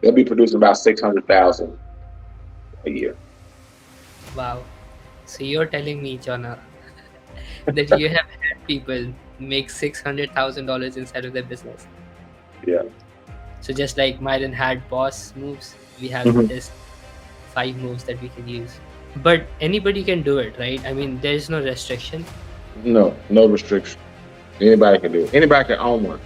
They'll be producing about 600,000 a year. Wow. So you're telling me, Jonah, that you have had people make $600,000 inside of their business. Yeah. So just like Myron had boss moves, we have hmm this 5 moves that we can use. But anybody can do it, right? I mean, there is no restriction. No, no restriction. Anybody can do it. Anybody can own one.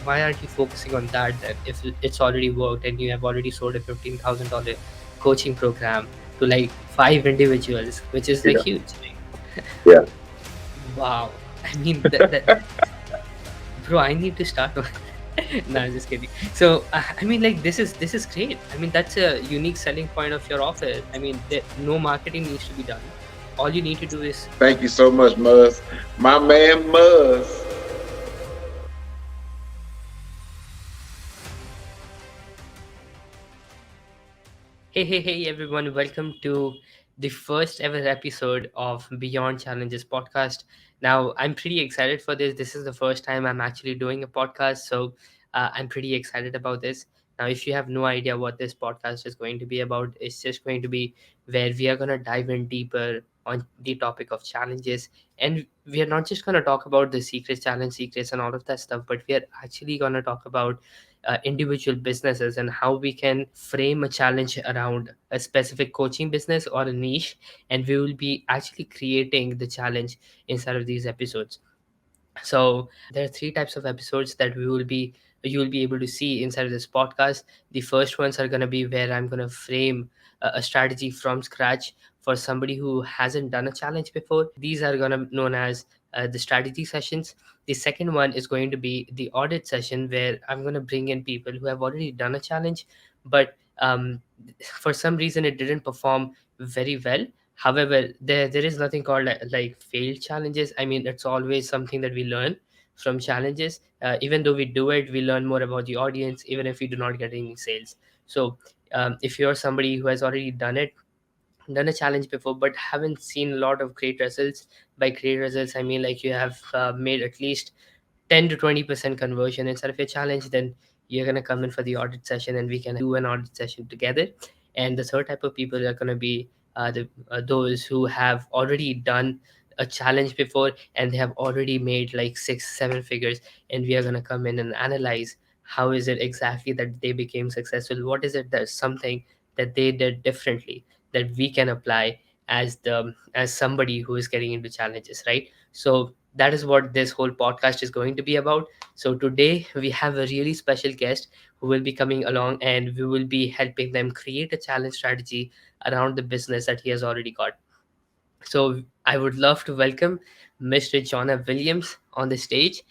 Why aren't you focusing on that then? If it's already worked and you have already sold a $15,000 coaching program to like 5 individuals, which is like Yeah. huge, right? Yeah. Wow. I mean, that bro, I need to start one. No, I'm just kidding. So I mean, like, this is great. I mean, that's a unique selling point of your offer. I mean, no marketing needs to be done. All you need to do is Thank you so much, Muzz. My man, Muzz. hey everyone, welcome to the first ever episode of Beyond Challenges podcast. Now, I'm pretty excited for this. This is the first time I'm actually doing a podcast, so I'm pretty excited about this. Now, if you have no idea what this podcast is going to be about, it's just going to be where we are going to dive in deeper on the topic of challenges. And we are not just going to talk about the secrets and all of that stuff, but we are actually going to talk about individual businesses and how we can frame a challenge around a specific coaching business or a niche, and we will be actually creating the challenge inside of these episodes. So there are three types of episodes that you will be able to see inside of this podcast. The first ones are going to be where I'm going to frame a strategy from scratch for somebody who hasn't done a challenge before. These are going to known as the strategy sessions. The second one is going to be the audit session, where I'm going to bring in people who have already done a challenge, but for some reason it didn't perform very well. However, there is nothing called like failed challenges. I mean, it's always something that we learn from challenges. Even though we do it, we learn more about the audience, even if we do not get any sales. So if you're somebody who has already done a challenge before but haven't seen a lot of great results, by great results I mean like you have made at least 10 to 20% conversion inside of your challenge, then you're going to come in for the audit session and we can do an audit session together. And the third type of people are going to be those who have already done a challenge before and they have already made like 6 7 figures, and we are going to come in and analyze how is it exactly that they became successful, what is it that something that they did differently that we can apply as somebody who is getting into challenges, right? So that is what this whole podcast is going to be about. So today we have a really special guest who will be coming along and we will be helping them create a challenge strategy around the business that he has already got. So I would love to welcome Mr. Jonah Williams on the stage,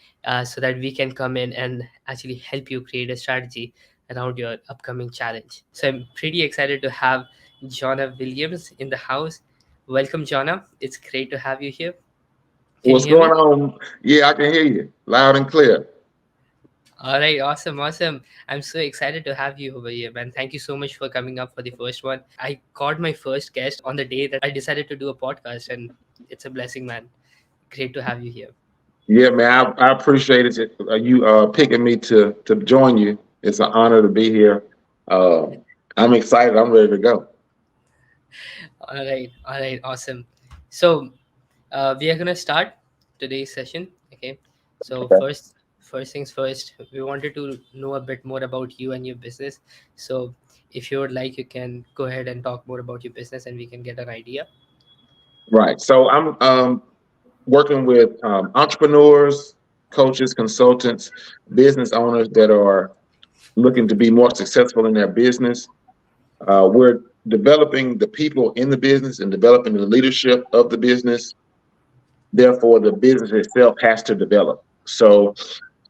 so that we can come in and actually help you create a strategy around your upcoming challenge. So I'm pretty excited to have Jonah Williams in the house. Welcome, Jonah. It's great to have you here. Can you What's hear going me? on? Yeah, I can hear you loud and clear. All right, awesome. I'm so excited to have you over here, man. Thank you so much for coming up for the first one. I got my first guest on the day that I decided to do a podcast, and it's a blessing, man. Great to have you here. Yeah, man, I appreciate it. You picking me to join you. It's an honor to be here. Uh, I'm excited. I'm ready to go. All right, awesome. So we are gonna start today's session. Okay. So Okay. first things first, we wanted to know a bit more about you and your business. So if you would like, you can go ahead and talk more about your business, and we can get an idea. Right. So I'm working with entrepreneurs, coaches, consultants, business owners that are looking to be more successful in their business. We're developing the people in the business and developing the leadership of the business. Therefore, the business itself has to develop. So,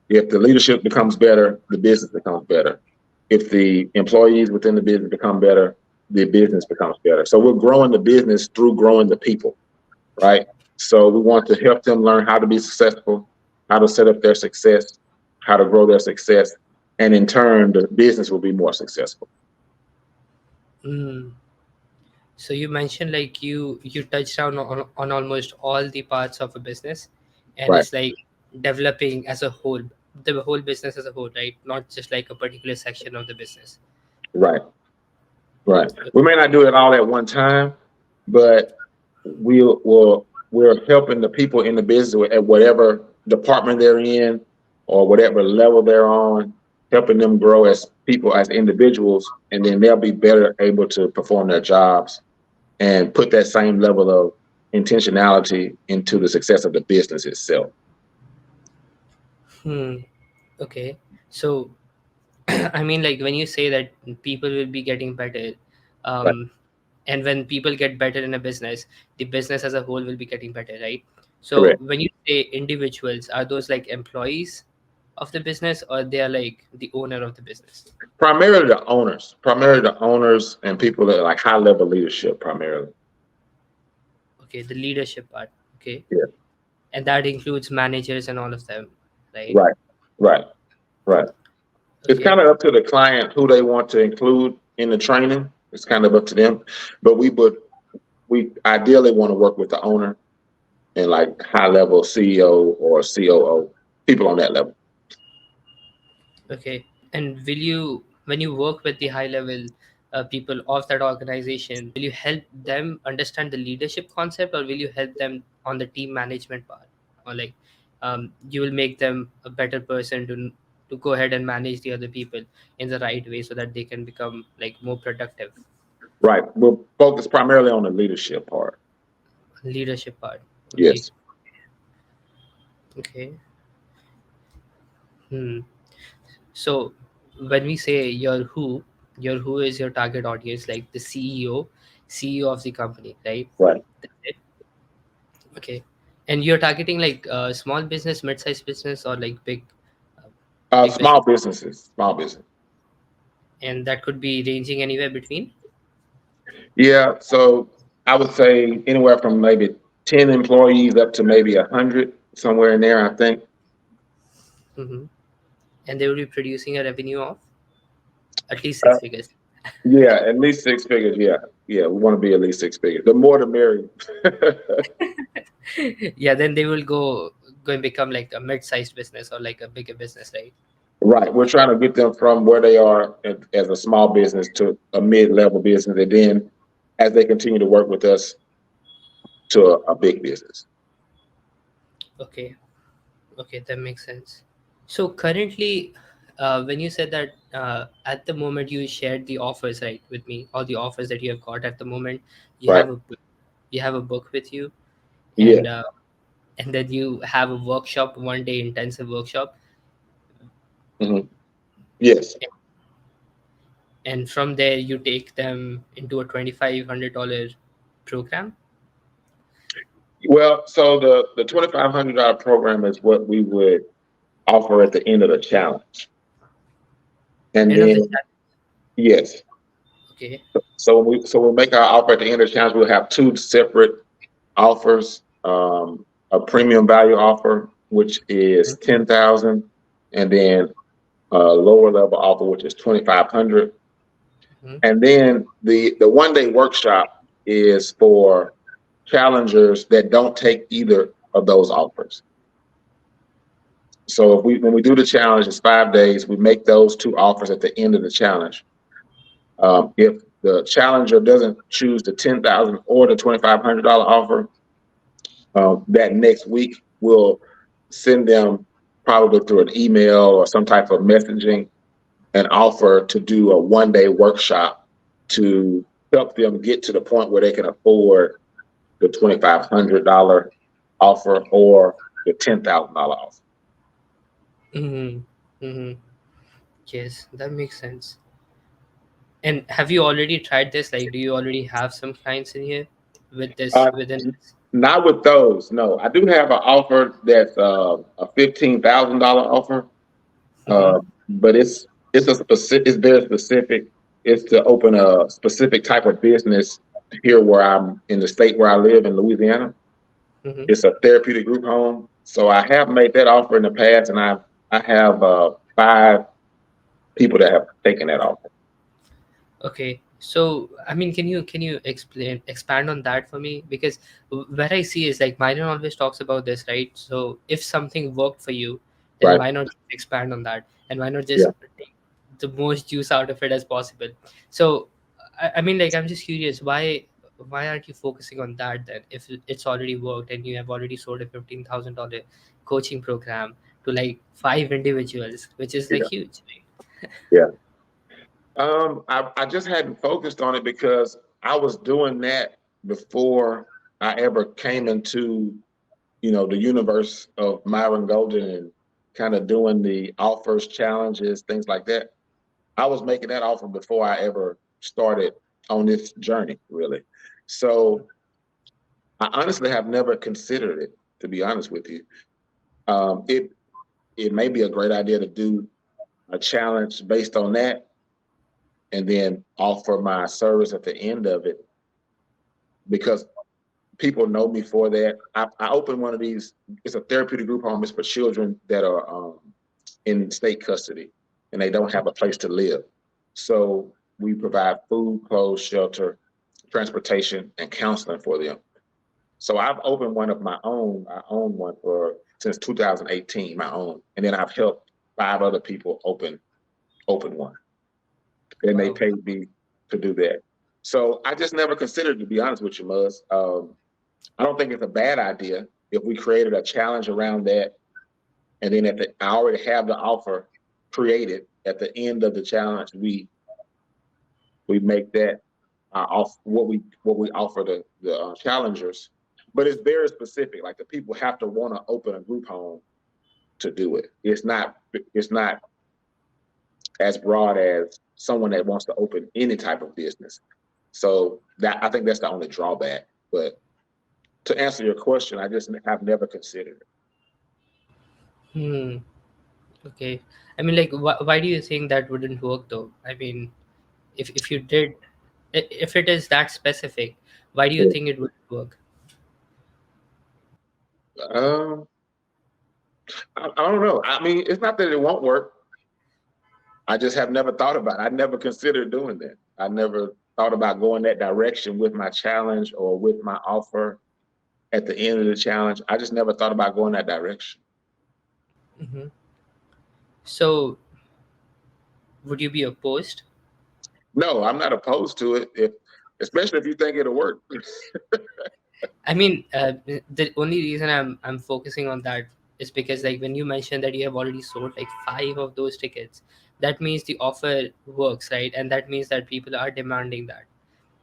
if the leadership becomes better, the business becomes better. If the employees within the business become better, the business becomes better. So, we're growing the business through growing the people, right? So, we want to help them learn how to be successful, how to set up their success, how to grow their success, and in turn, the business will be more successful. Mm. So you mentioned like you touched on almost all the parts of a business, and Right. it's like developing as a whole, the whole business as a whole, right? Not just like a particular section of the business. Right. Right. We may not do it all at one time, but we're helping the people in the business at whatever department they're in or whatever level they're on, helping them grow as people, as individuals, and then they'll be better able to perform their jobs and put that same level of intentionality into the success of the business itself. Hmm. Okay. So, I mean, like when you say that people will be getting better, Right. um, and when people get better in a business, the business as a whole will be getting better, right? So, Correct. when you say individuals, are those like employees of the business, or they are like the owner of the business? Primarily the owners and people that are like high level leadership primarily. Okay, the leadership part. Okay, Yeah. and that includes managers and all of them, right? Right. Right. Right. It's Okay. kind of up to the client who they want to include in the training. It's kind of up to them. But we ideally want to work with the owner and like high level CEO or COO, people on that level. Okay. And will you, when you work with the high level people of that organization, will you help them understand the leadership concept, or will you help them on the team management part, or like you will make them a better person to go ahead and manage the other people in the right way so that they can become like more productive? Right. We'll focus primarily on the leadership part. Leadership part. Okay. Yes. Okay. Hmm. So when we say your who is your target audience, like the CEO of the company, right? Right. That's it. Okay. And you're targeting like small business, mid-sized business, or like uh, big Small business, businesses, small business. and that could be ranging anywhere between. Yeah. So I would say anywhere from maybe 10 employees up to maybe 100, somewhere in there, I think. Hmm. And they will be producing a revenue of at least Uh, six figures. yeah, at least six figures. Yeah. Yeah. We want to be at least six figures. The more the merrier. Yeah, then they will go and become like a mid-sized business or like a bigger business, right? Right. We're trying to get them from where they are as a small business to a mid-level business, and then as they continue to work with us to a big business. Okay. Okay, that makes sense. So currently, when you said that at the moment you shared the offers right with me, all the offers that you have got at the moment, you Right. have a you have a book with you, Yeah. and and then you have a workshop, 1 day intensive workshop, Hmm. Yes. and from there you take them into a $2,500 program. Well, so the $2,500 program is what we would offer at the end of the challenge, and End of the then chat. yes. Okay. So we'll make our offer at the end of the challenge. We'll have two separate offers. A premium value offer, which is 10,000, and then a lower level offer, which is 2,500. Mhm. And then the 1 day workshop is for challengers that don't take either of those offers. So if when we do the challenge, it's 5 days. We make those two offers at the end of the challenge. If the challenger doesn't choose the 10,000 or the $2,500 offer, that next week we'll send them probably through an email or some type of messaging an offer to do a 1 day workshop to help them get to the point where they can afford the $2,500 offer or the $10,000 offer. Mm-hmm. Mm-hmm. Yes, that makes sense. And have you already tried this? Like, do you already have some clients in here with this Uh, within this? Not with those. No, I do have an offer that's a $15,000 offer, Mm-hmm. but it's a specific. It's very specific. It's to open a specific type of business here where I'm in the state where I live in Louisiana. Mm-hmm. It's a therapeutic group home. So I have made that offer in the past, and I have five people that have taken that offer. Okay. So, I mean, can you expand on that for me? Because what I see is like Myron always talks about this, right? So, if something worked for you, then Right? why not expand on that? And why not Yeah. just take the most juice out of it as possible. So I mean, like, I'm just curious, why aren't you focusing on that then, if it's already worked and you have already sold a $15,000 coaching program to like 5 individuals, which is like Yeah, huge, right? yeah. I just hadn't focused on it because I was doing that before I ever came into, the universe of Myron Golden and kind of doing the offers, challenges, things like that. I was making that offer before I ever started on this journey, really. So I honestly have never considered it, to be honest with you. It may be a great idea to do a challenge based on that and then offer my service at the end of it because people know me for that. I opened one of these. It's a therapeutic group home. It's for children that are in state custody and they don't have a place to live. So we provide food, clothes, shelter, transportation, and counseling for them. So I've opened one of my own. I own one for since 2018, my own, and then I've helped 5 other people open one, and they Wow. paid me to do that. So I just never considered, to be honest with you, Muzz. I don't think it's a bad idea if we created a challenge around that, and then I already have the offer created. At the end of the challenge, we make that off what we offer the challengers, but it's very specific. Like the people have to want to open a group home to do it. It's not as broad as someone that wants to open any type of business. So that I think that's the only drawback. But to answer your question, I just have never considered it. Hmm. Okay. I mean, like, why do you think that wouldn't work though? I mean, if you did, if it is that specific, why do you think it would work? Um, I don't know. I mean, it's not that it won't work. I just have never thought about it. I never considered doing that. I never thought about going that direction with my challenge or with my offer at the end of the challenge. I just never thought about going that direction. Hmm. So would you be opposed? No, I'm not opposed to it, especially if you think it'll work. I mean, the only reason I'm focusing on that is because, like, when you mentioned that you have already sold like 5 of those tickets, that means the offer works, right? And that means that people are demanding that,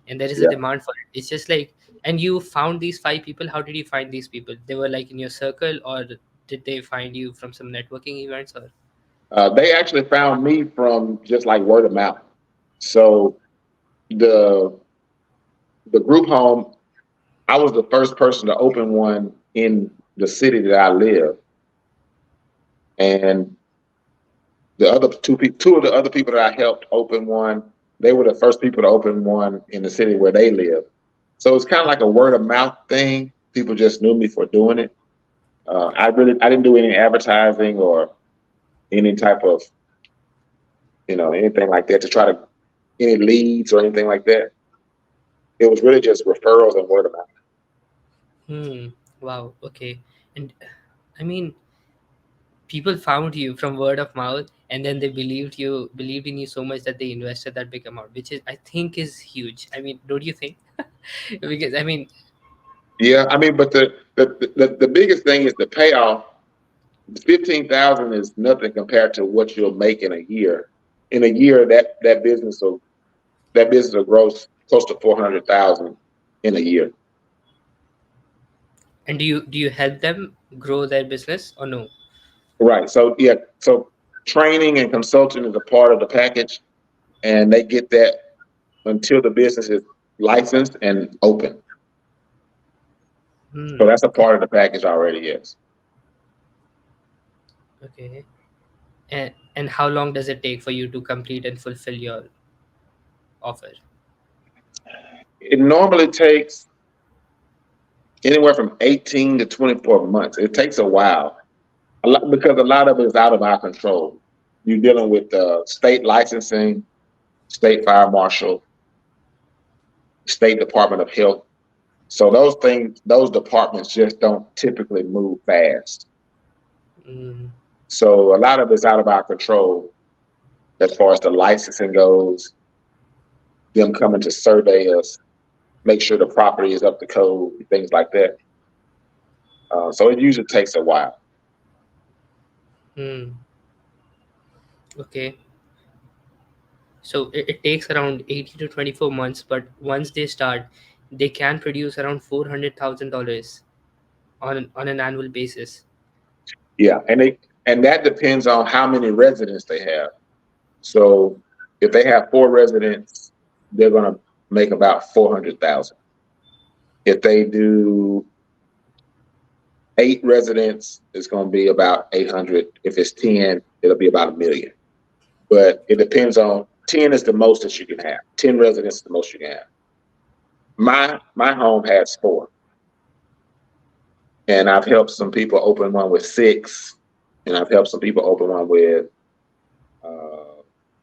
and there is a Yeah. demand for it. It's just like, and you found these 5 people. How did you find these people? They were like in your circle, or did they find you from some networking events, or? They actually found me from just like word of mouth. So the the group home, I was the first person to open one in the city that I live, and the other two of the other people that I helped open one, they were the first people to open one in the city where they live. So it's kind of like a word of mouth thing. People just knew me for doing it. I didn't do any advertising or any type of anything like that to try to any leads or anything like that. It was really just referrals and word of mouth. Hmm. Wow. Okay. And I mean, people found you from word of mouth, and then they believed in you so much that they invested that big amount, which is, I think, is huge. I mean, don't you think? Because I mean, Yeah, I mean, but the biggest thing is the payoff. 15,000 is nothing compared to what you'll make in a year. In a year, that business will gross close to 400,000 in a year. and do you help them grow their business or no? Right. So yeah. So training and consulting is a part of the package, and they get that until the business is licensed and open. So Hmm. that's a part of the package already. Yes. Okay. And how long does it take for you to complete and fulfill your offer? It normally takes anywhere from 18 to 24 months. It takes a while, because a lot of it is out of our control. You're dealing with state licensing, state fire marshal, state department of health. So those departments just don't typically move fast. Mm. So a lot of it's out of our control. as far as the licensing goes, them coming to survey us, make sure the property is up to code, things like that. So it usually takes a while. Hmm. Okay. So it takes around 80 to 24 months, but once they start, they can produce around $400,000 on an annual basis. Yeah, and that depends on how many residents they have. So if they have 4 residents, they're going to make about 400,000. If they do 8 residents, it's going to be about 800. If it's 10, it'll be about 1 million. But it depends on 10 is the most that you can have. 10 residents is the most you can have. My home has 4, and I've helped some people open one with 6, and I've helped some people open one with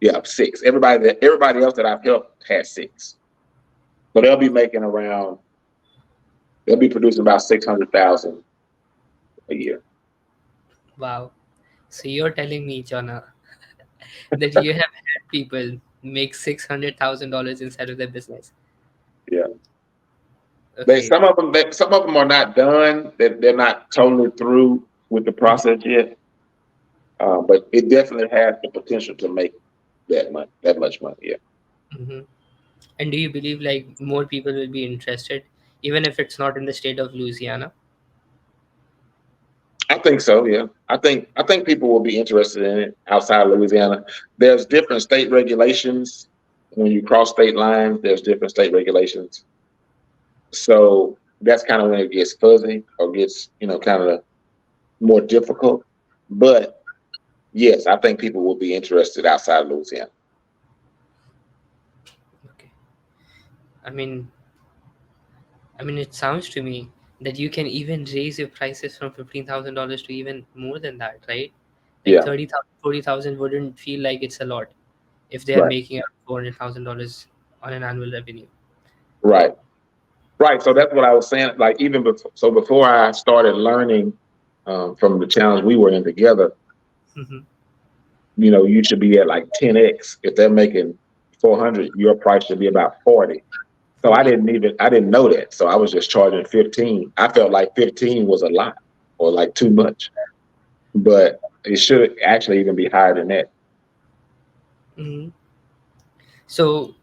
yeah 6. Everybody else that I've helped has 6, so they'll be producing about 600,000 a year. Wow. So you're telling me, Jonah, that you have had people make $600,000 inside of their business. Yeah, they Okay. some of them are not done. They're not totally through with the Mhm. process yet, but it definitely has the potential to make that much money. Yeah, Mhm. And do you believe like more people will be interested, even if it's not in the state of Louisiana? I think so. Yeah, I think people will be interested in it outside of Louisiana. There's different state regulations when you cross state lines. There's different state regulations, so that's kind of when it gets fuzzy or gets kind of more difficult. But yes, I think people will be interested outside of Louisiana. Okay. I mean, it sounds to me that you can even raise your prices from $15,000 to even more than that, right? Like Yeah, 30,000, 40,000 wouldn't feel like it's a lot if they are right, making up $400,000 on an annual revenue. right, right. So that's what I was saying. Like even before I started learning from the challenge we were in together, Hmm. you should be at like 10x. If they're making 400, your price should be about 40. So I 40. didn't know that. So I was just charging 15. I felt like 15 was a lot or like too much, but it should actually even be higher than that. Hmm. So,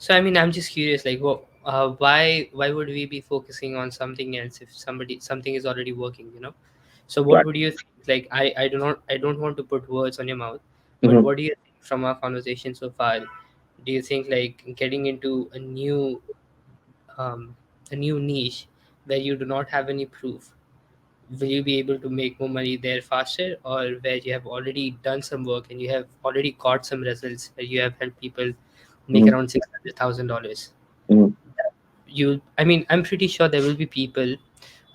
I'm just curious, like, why would we be focusing on something else if something is already working, you know? So, what Right. would you think? Like, I don't want to put words on your mouth, but Hmm. what do you think from our conversation so far? Do you think like getting into um, a new niche where you do not have any proof, will you be able to make more money there faster, or where you have already done some work and you have already got some results where you have helped people make Hmm. around $600,000? Hmm. I'm pretty sure there will be people,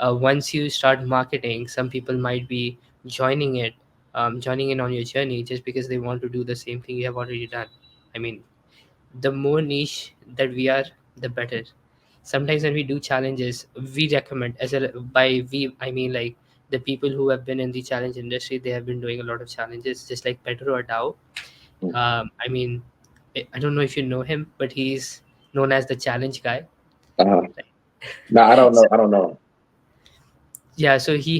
once you start marketing, some people might be joining it, joining in on your journey just because they want to do the same thing you have already done. I mean, the more niche that we are, the better. Sometimes when we do challenges, we recommend, as a by we I mean like the people who have been in the challenge industry, they have been doing a lot of challenges, just like Pedro or Dow. I mean, I don't know if you know him, but he's known as the challenge guy. Uh-huh. No, I don't know. I don't know. Yeah, so he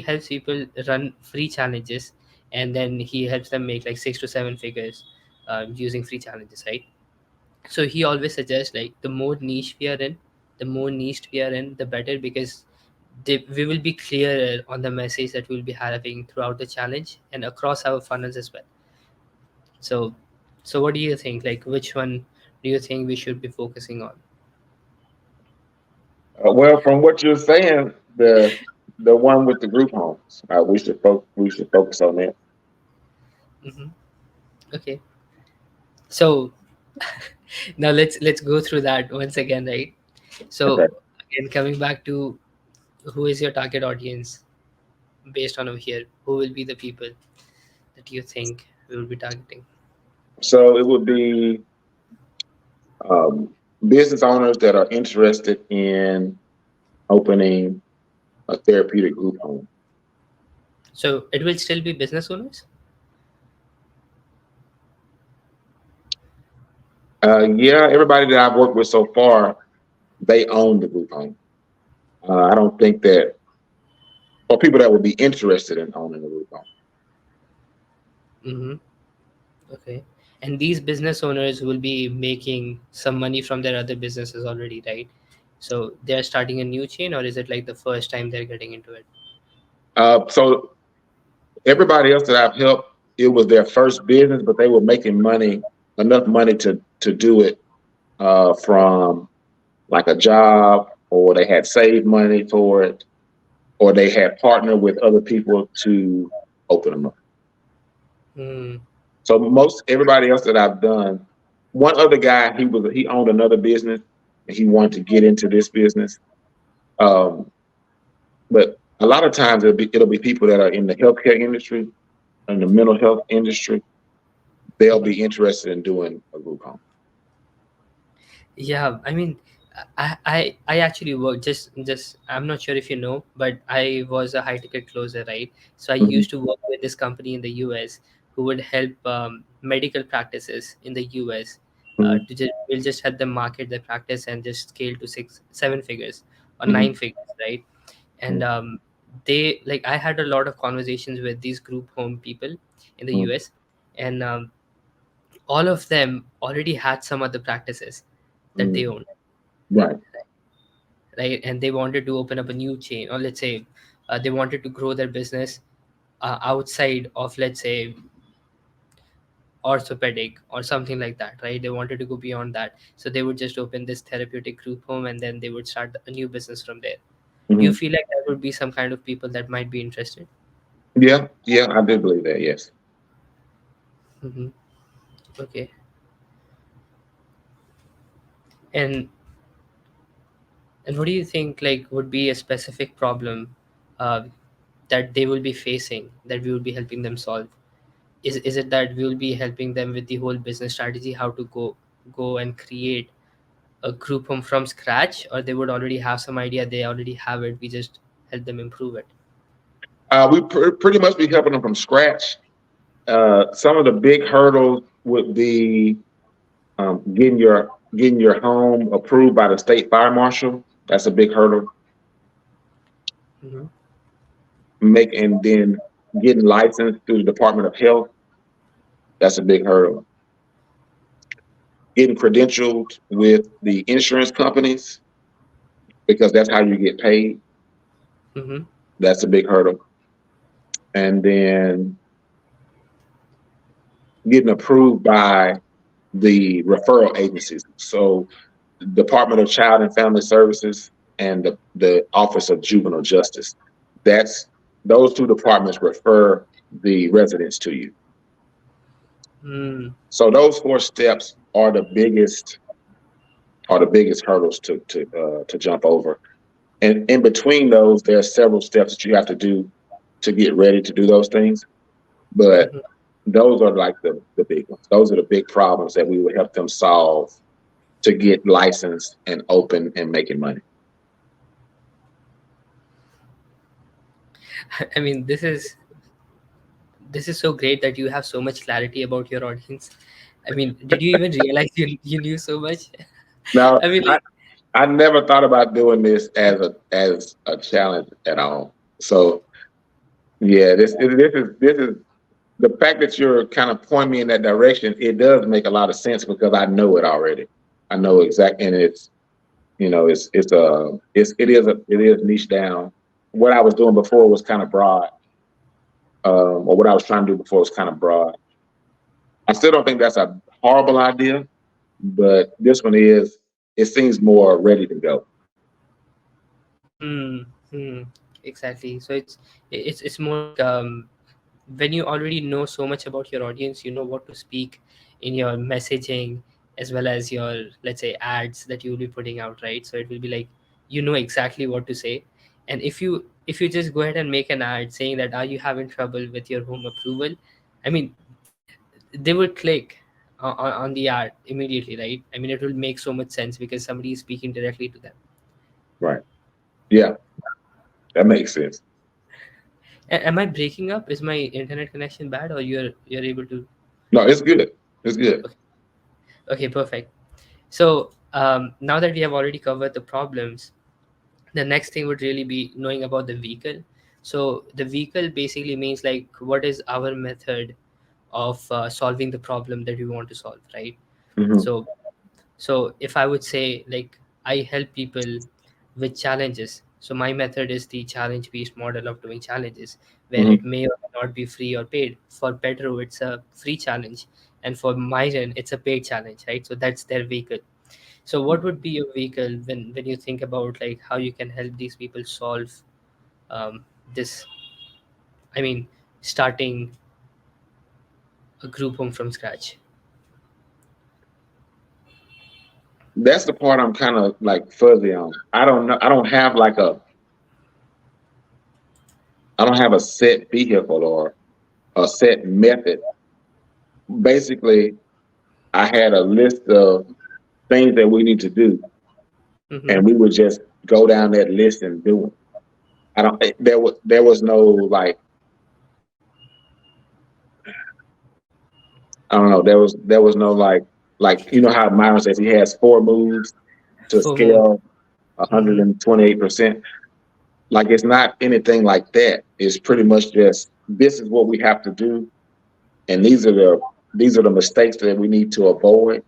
helps people run free challenges, and then he helps them make like 6 to 7 figures using free challenges, right? So he always suggests like the more niche we are in, the better, because we will be clearer on the message that we'll be having throughout the challenge and across our funnels as well. So, what do you think? Like, which one do you think we should be focusing on? Well, from what you're saying, the one with the group homes, we should focus on that. Hmm. Okay, so now let's go through that once again, right? Okay. So again, coming back to who is your target audience based on over here, who will be the people that you think we will be targeting? So it would be um, business owners that are interested in opening a therapeutic group home. So it will still be business owners. Yeah, everybody that I've worked with so far, they own the group home. I don't think that, or people that would be interested in owning a group home. Mm-hmm. Okay. And these business owners will be making some money from their other businesses already, right? So they're starting a new chain, or is it like the first time they're getting into it? So everybody else that I've helped, it was their first business, but they were making money, enough money to do it from like a job, or they had saved money for it, or they had partnered with other people to open them up. Hmm. So most everybody else that I've done, one other guy, he owned another business and he wanted to get into this business. Um, but a lot of times it'll be people that are in the healthcare industry, in the mental health industry. They'll Mhm. be interested in doing a group home. Yeah, I mean, I actually work just I'm not sure if you know, but I was a high ticket closer, right? So I Mhm, used to work with this company in the US who would help medical practices in the US mhm, to just we'll just help them market their practice and just scale to 6 7 figures or mhm, 9 figures, right? And mhm, they like I had a lot of conversations with these group home people in the mhm, US, and all of them already had some other practices that they mhm. own, Right. right? And they wanted to open up a new chain, or let's say they wanted to grow their business outside of, let's say, orthopedic or something like that, right? They wanted to go beyond that, so they would just open this therapeutic group home and then they would start a new business from there. Do you Mhm. feel like that would be some kind of people that might be interested? Yeah, yeah, I do believe that. Yes. Hmm. Okay. and and what do you think like would be a specific problem uh, that they will be facing that we will be helping them solve? Is it that we will be helping them with the whole business strategy, how to go and create a group home from scratch, or they would already have some idea, they already have it, we just help them improve it? Pretty much be helping them from scratch. Some of the big hurdles would be getting your home approved by the state fire marshal. That's a big hurdle. Hmm. And then getting licensed through the Department of Health. That's a big hurdle. Getting credentialed with the insurance companies because that's how you get paid. Hmm. That's a big hurdle. And then getting approved by the referral agencies. So Department of Child and Family Services and the Office of Juvenile Justice. That's those two departments refer the residents to you. Mm. So those four steps are the biggest hurdles to jump over. And in between those, there are several steps that you have to do to get ready to do those things. But Mhm. those are like the big ones. Those are the big problems that we would help them solve to get licensed and open and making money. I mean, this is so great that you have so much clarity about your audience. I mean, did you even realize you knew so much? Now, I mean, like, I never thought about doing this as a challenge at all. So yeah, this is the fact that you're kind of pointing me in that direction. It does make a lot of sense because I know it already. I know exactly, and it is niche down. What I was doing before was kind of broad, or what I was trying to do before was kind of broad. I still don't think that's a horrible idea, but this one is. It seems more ready to go. hmm, hmm, exactly. So it's more like when you already know so much about your audience, you know what to speak in your messaging, as well as your, let's say, ads that you will be putting out, right? So it will be like you know exactly what to say. And if you just go ahead and make an ad saying that, are you having trouble with your home approval? I mean, they would click on the ad immediately, right? I mean, it will make so much sense because somebody is speaking directly to them. Right. Yeah, that makes sense. Am I breaking up? Is my internet connection bad, or you're able to? No, it's good. It's good. Okay. Okay, perfect. So now that we have already covered the problems, the next thing would really be knowing about the vehicle. So the vehicle basically means like what is our method of solving the problem that we want to solve, right? Hmm. So if I would say like I help people with challenges, so my method is the challenge based model of doing challenges, where Hmm. it may or may not be free or paid. For Pedro it's a free challenge, and for Myron it's a paid challenge, right? So that's their vehicle. So what would be your vehicle when you think about like how you can help these people solve this, I mean, starting a group home from scratch? That's the part I'm kind of like fuzzy on. I don't know. I don't have a set vehicle or a set method. Basically, I had a list of things that we need to do, Mm-hmm. and we would just go down that list and do it. I don't. There was no like, I don't know. There was no like you know how Myron says he has four moves to Four moves. scale Mm-hmm. 128%. Like it's not anything like that. It's pretty much just this is what we have to do, and these are the mistakes that we need to avoid,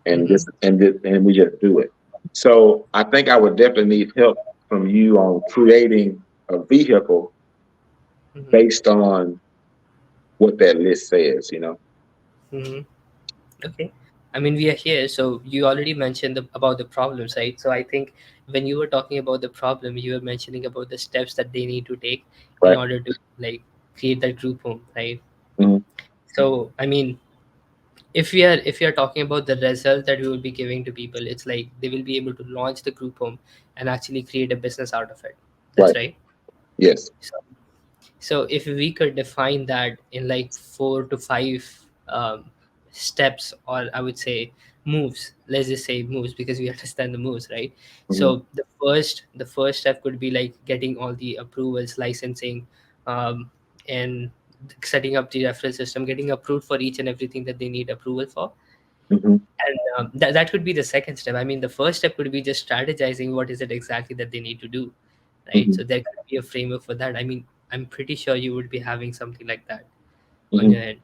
and Mm-hmm. and we just do it. So I think I would definitely need help from you on creating a vehicle Mm-hmm. based on what that list says. Mm-hmm. Okay. I mean, we are here. So you already mentioned about the problems, right? So I think when you were talking about the problem, you were mentioning about the steps that they need to take in Right. order to like create that group home, right? Hmm. So I mean, if we are talking about the result that we will be giving to people, it's like they will be able to launch the group home and actually create a business out of it. That's Right. right. Yes. So, so if we could define that in like 4 to 5 um, steps, or I would say moves, let's just say moves because we understand the moves, right? Hmm. So the first step could be like getting all the approvals, licensing, um, and setting up the referral system, getting approved for each and everything that they need approval for. Hmm. And that could be the second step. I mean, the first step could be just strategizing what is it exactly that they need to do, right? Hmm. So there could be a framework for that. I mean, I'm pretty sure you would be having something like that on Hmm. your end,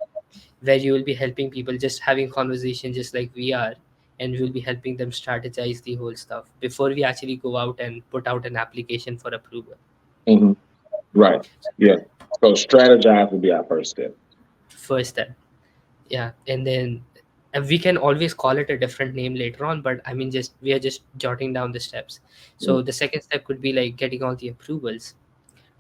where you will be helping people, just having conversation just like we are, and we will be helping them strategize the whole stuff before we actually go out and put out an application for approval. Hmm. Right. Yeah. So strategize would be our first step. First step. Yeah, and we can always call it a different name later on, but I mean, just we are just jotting down the steps. So the second step could be like getting all the approvals,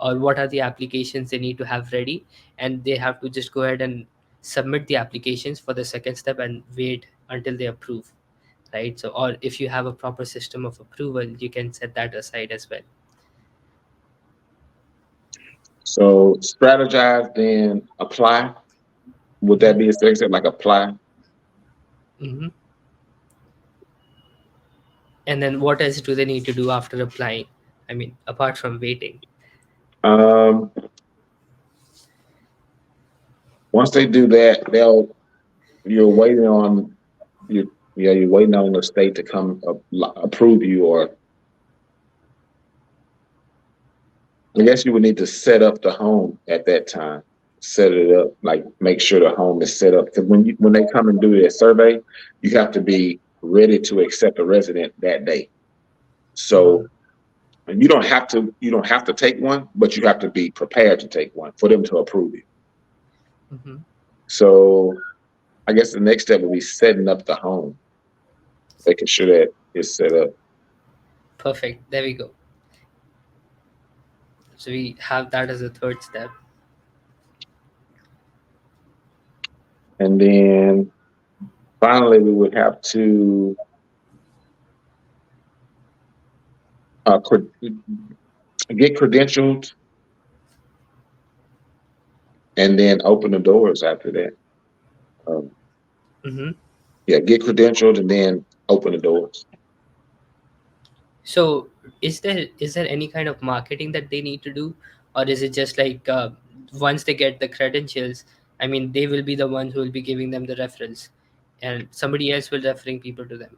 or what are the applications they need to have ready, and they have to just go ahead and submit the applications for the second step and wait until they approve, right? So or if you have a proper system of approval, you can set that aside as well. So strategize, then apply. Would that Hmm. be a second step, like apply? Hmm. And then what else do they need to do after applying? I mean, apart from waiting. Um, Once they do that, you're waiting on you're waiting on the state to come approve you, or I guess you would need to set up the home at that time. Set it up, like make sure the home is set up. Because when they come and do their survey, you have to be ready to accept a resident that day. Hmm. So you don't have to take one, but you have to be prepared to take one for them to approve you. Hmm. So I guess the next step would be setting up the home, making sure that it's set up. Perfect, there we go. So we have that as a third step. And then finally, we would have to uh, cred- get credentialed and then open the doors after that. Um, Hmm. yeah, get credentialed and then open the doors. So is there any kind of marketing that they need to do, or is it just like once they get the credentials, I mean, they will be the ones who will be giving them the referrals, and somebody else will referring people to them.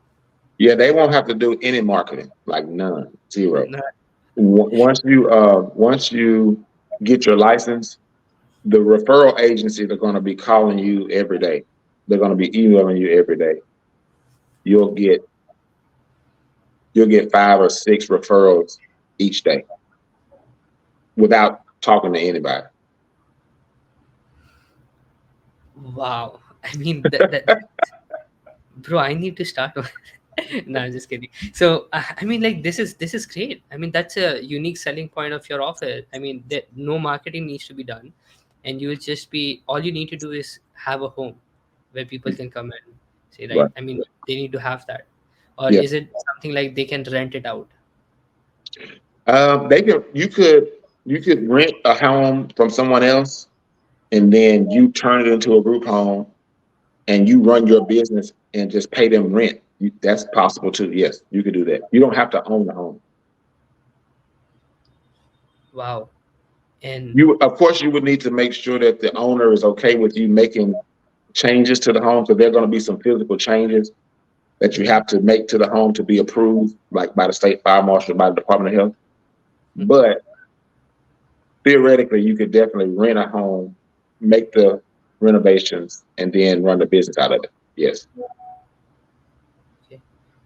Yeah, they won't have to do any marketing, like none, zero. No. Once you get your license, the referral agencies are going to be calling you every day. They're going to be emailing you every day. You'll get you'll get 5 or 6 referrals each day without talking to anybody. Wow. I mean that bro, I need to start one. No, I'm just kidding. So I mean, like, this is great. I mean, that's a unique selling point of your offer. I mean, that no marketing needs to be done, and you will just be, all you need to do is have a home where people can come and say, right? Right. I mean, they need to have that. Or Yeah. is it something like they can rent it out? They can. You could rent a home from someone else, and then you turn it into a group home, and you run your business and just pay them rent. That's possible too. Yes, you could do that. You don't have to own the home. Wow. And Of course, you would need to make sure that the owner is okay with you making changes to the home. So there are going to be some physical changes that you have to make to the home to be approved, like by the state fire marshal, by the Department of Health. But theoretically, you could definitely rent a home, make the renovations, and then run the business out of it. Yes. okay.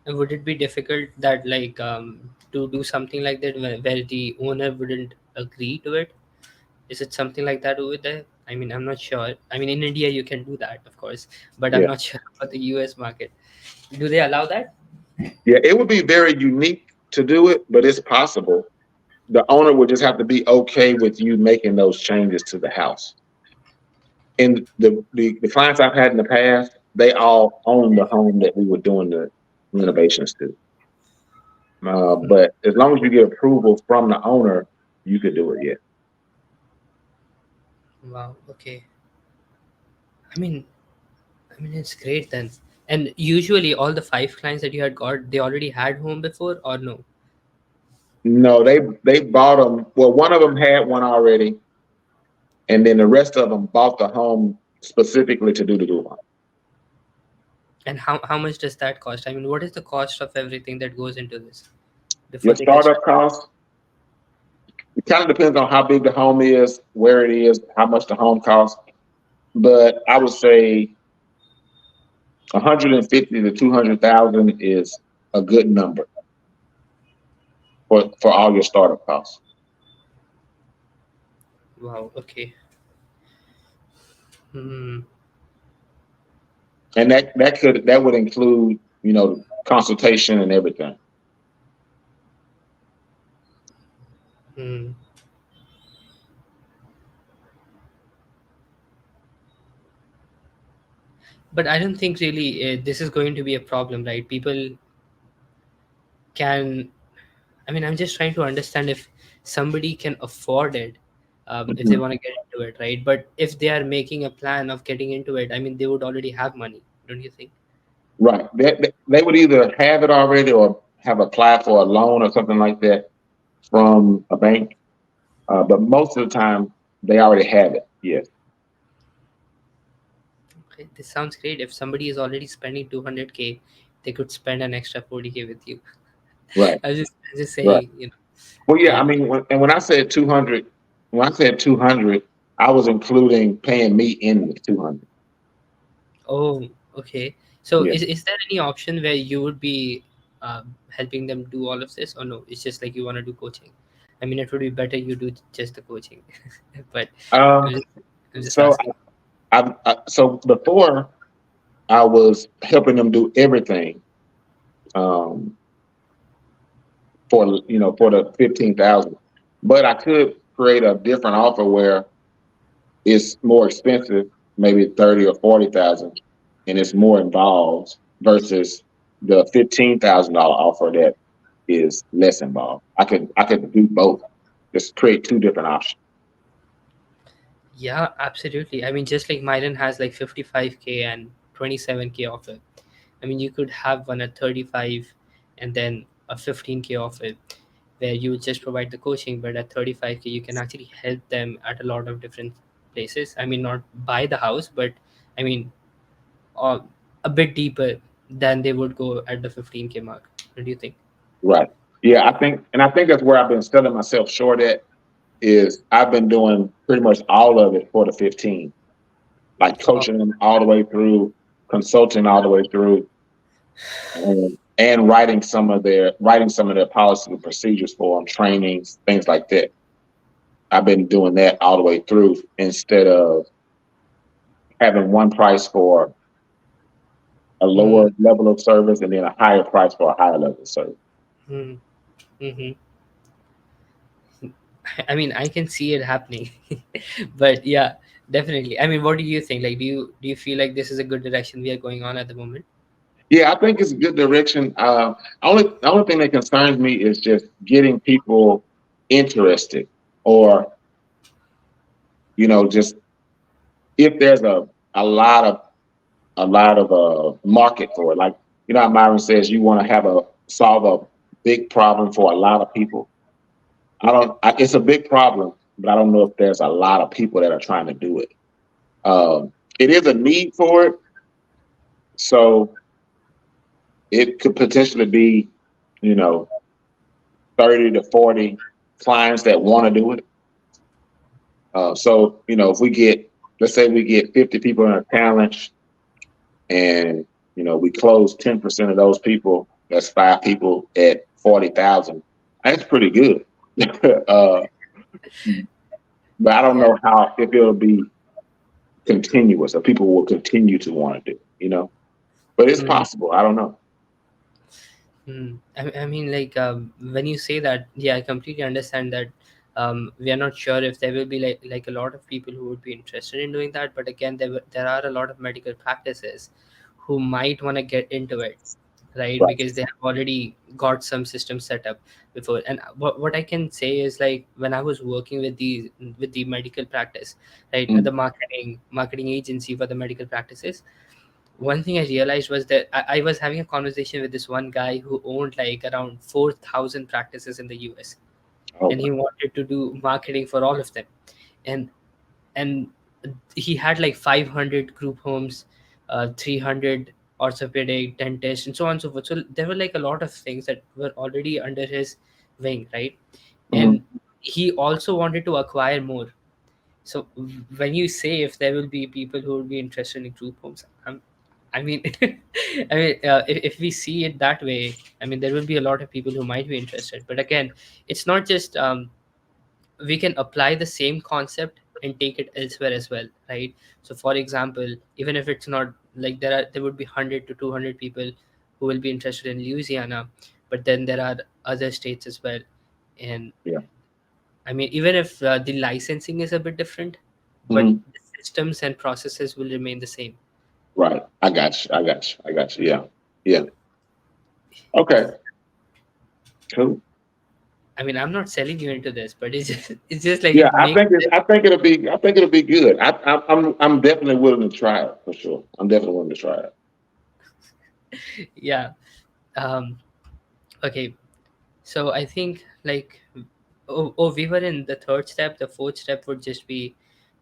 And would it be difficult that, like, to do something like that where the owner wouldn't agree to it? Is it something like that over there? I mean, I'm not sure. I mean, in India, you can do that, of course, but I'm Yeah. not sure about the US market. Do they allow that? Yeah. It would be very unique to do it, but it's possible. The owner would just have to be okay with you making those changes to the house. And the clients I've had in the past, they all own the home that we were doing the renovations to. But as long as you get approval from the owner, you could do it. Yeah. Wow. Okay. I mean, it's great then. And usually, all the 5 clients that you had got, they already had home before, or no? No, they bought them. Well, one of them had one already, and then the rest of them bought the home specifically to do the group home. And how much does that cost? I mean, what is the cost of everything that goes into this before Your they can start? startup cost, it kind of depends on how big the home is, where it is, how much the home costs. But I would say 150 to 200,000 is a good number for all your startup costs. Wow. Okay. Hmm. And that would include, consultation and everything. Hmm. But I don't think really this is going to be a problem, right? People can, I mean, I'm just trying to understand if somebody can afford it, if they Mhm. want to get into it, right? But if they are making a plan of getting into it, I mean, they would already have money, don't you think? Right. They would either have it already or have applied for a loan or something like that from a bank. But most of the time, they already have it. Yes. Okay, this sounds great. If somebody is already spending 200K, they could spend an extra 40K with you. Right. I was just Right. saying, Well, yeah. I and mean, when I said 200, when I said 200, I was including paying me in the 200. oh, okay. So Yeah. is there any option where you would be helping them do all of this, or no? It's just like you want to do coaching. I mean, it would be better you do just the coaching, but I'm Um. just, I'm just So asking. so before I was helping them do everything. Um. For the 15,000, but I could create a different offer where it's more expensive, maybe 30 or 40,000, and it's more involved versus the $15,000 offer that is less involved. I could do both. Just create two different options. Yeah, absolutely. I mean, just like Myron has like 55K and 27K offer. I mean, you could have one at 35 and then a 15K offer where you would just provide the coaching, but at 35K, you can actually help them at a lot of different places. I mean, not buy the house, but I mean, uh, a bit deeper than they would go at the 15K mark. What do you think? Right. Yeah, I think that's where I've been selling myself short at is I've been doing pretty much all of it for the 15, like Oh, coaching them all the way through, consulting all the way through, and writing some of their policies and procedures for them, trainings, things like that. I've been doing that all the way through instead of having one price for a mm, lower level of service and then a higher price for a higher level of service. mm, hmm. I mean, I can see it happening, but yeah, definitely. I mean, what do you think? Like, do you feel like this is a good direction we are going on at the moment? Yeah, I think it's a good direction. The only thing that concerns me is just getting people interested, or just if there's a lot of market for it. Like how Myron says, you want to solve a big problem for a lot of people. It's a big problem, but I don't know if there's a lot of people that are trying to do it. It is a need for it, so it could potentially be, you know, 30 to 40 clients that want to do it. So, if let's say we get 50 people in a challenge and, we close 10% of those people, that's 5 people at 40,000. That's pretty good. uh, but I don't Yeah. know if it'll be continuous or people will continue to want to do it. But it's Mm-hmm. possible. I don't know. I mean, like when you say that, yeah, I completely understand that. We are not sure if there will be like a lot of people who would be interested in doing that, but again, there are a lot of medical practices who might want to get into it, right? Right. Because they have already got some system set up before. And what I can say is, like, when I was working with the medical practice, right, Mm-hmm. the marketing agency for the medical practices, one thing I realized was that I was having a conversation with this one guy who owned like around 4,000 practices in the US, Oh, and he wanted to do marketing for all of them. And and he had like 500 group homes, 300 orthopedic, dentists, and so on and so forth. So there were like a lot of things that were already under his wing, right? mm-hmm. And he also wanted to acquire more. So when you say if there will be people who will be interested in group homes, I mean, I mean, if we see it that way, I mean, there will be a lot of people who might be interested. But again, it's not just we can apply the same concept and take it elsewhere as well, right? So, for example, even if it's not like there would be 100 to 200 people who will be interested in Louisiana, but then there are other states as well, and Yeah. I mean, even if the licensing is a bit different, but Mm-hmm. the systems and processes will remain the same. Right. I got you. I got you. I got you. Yeah. Yeah. Okay. Cool. I mean, I'm not selling you into this, but it's just like Yeah, it makes sense. I think it'll be good. I'm definitely willing to try it for sure. I'm definitely willing to try it. Yeah. Um, okay. So I think like, oh, we were in the third step. The fourth step would just be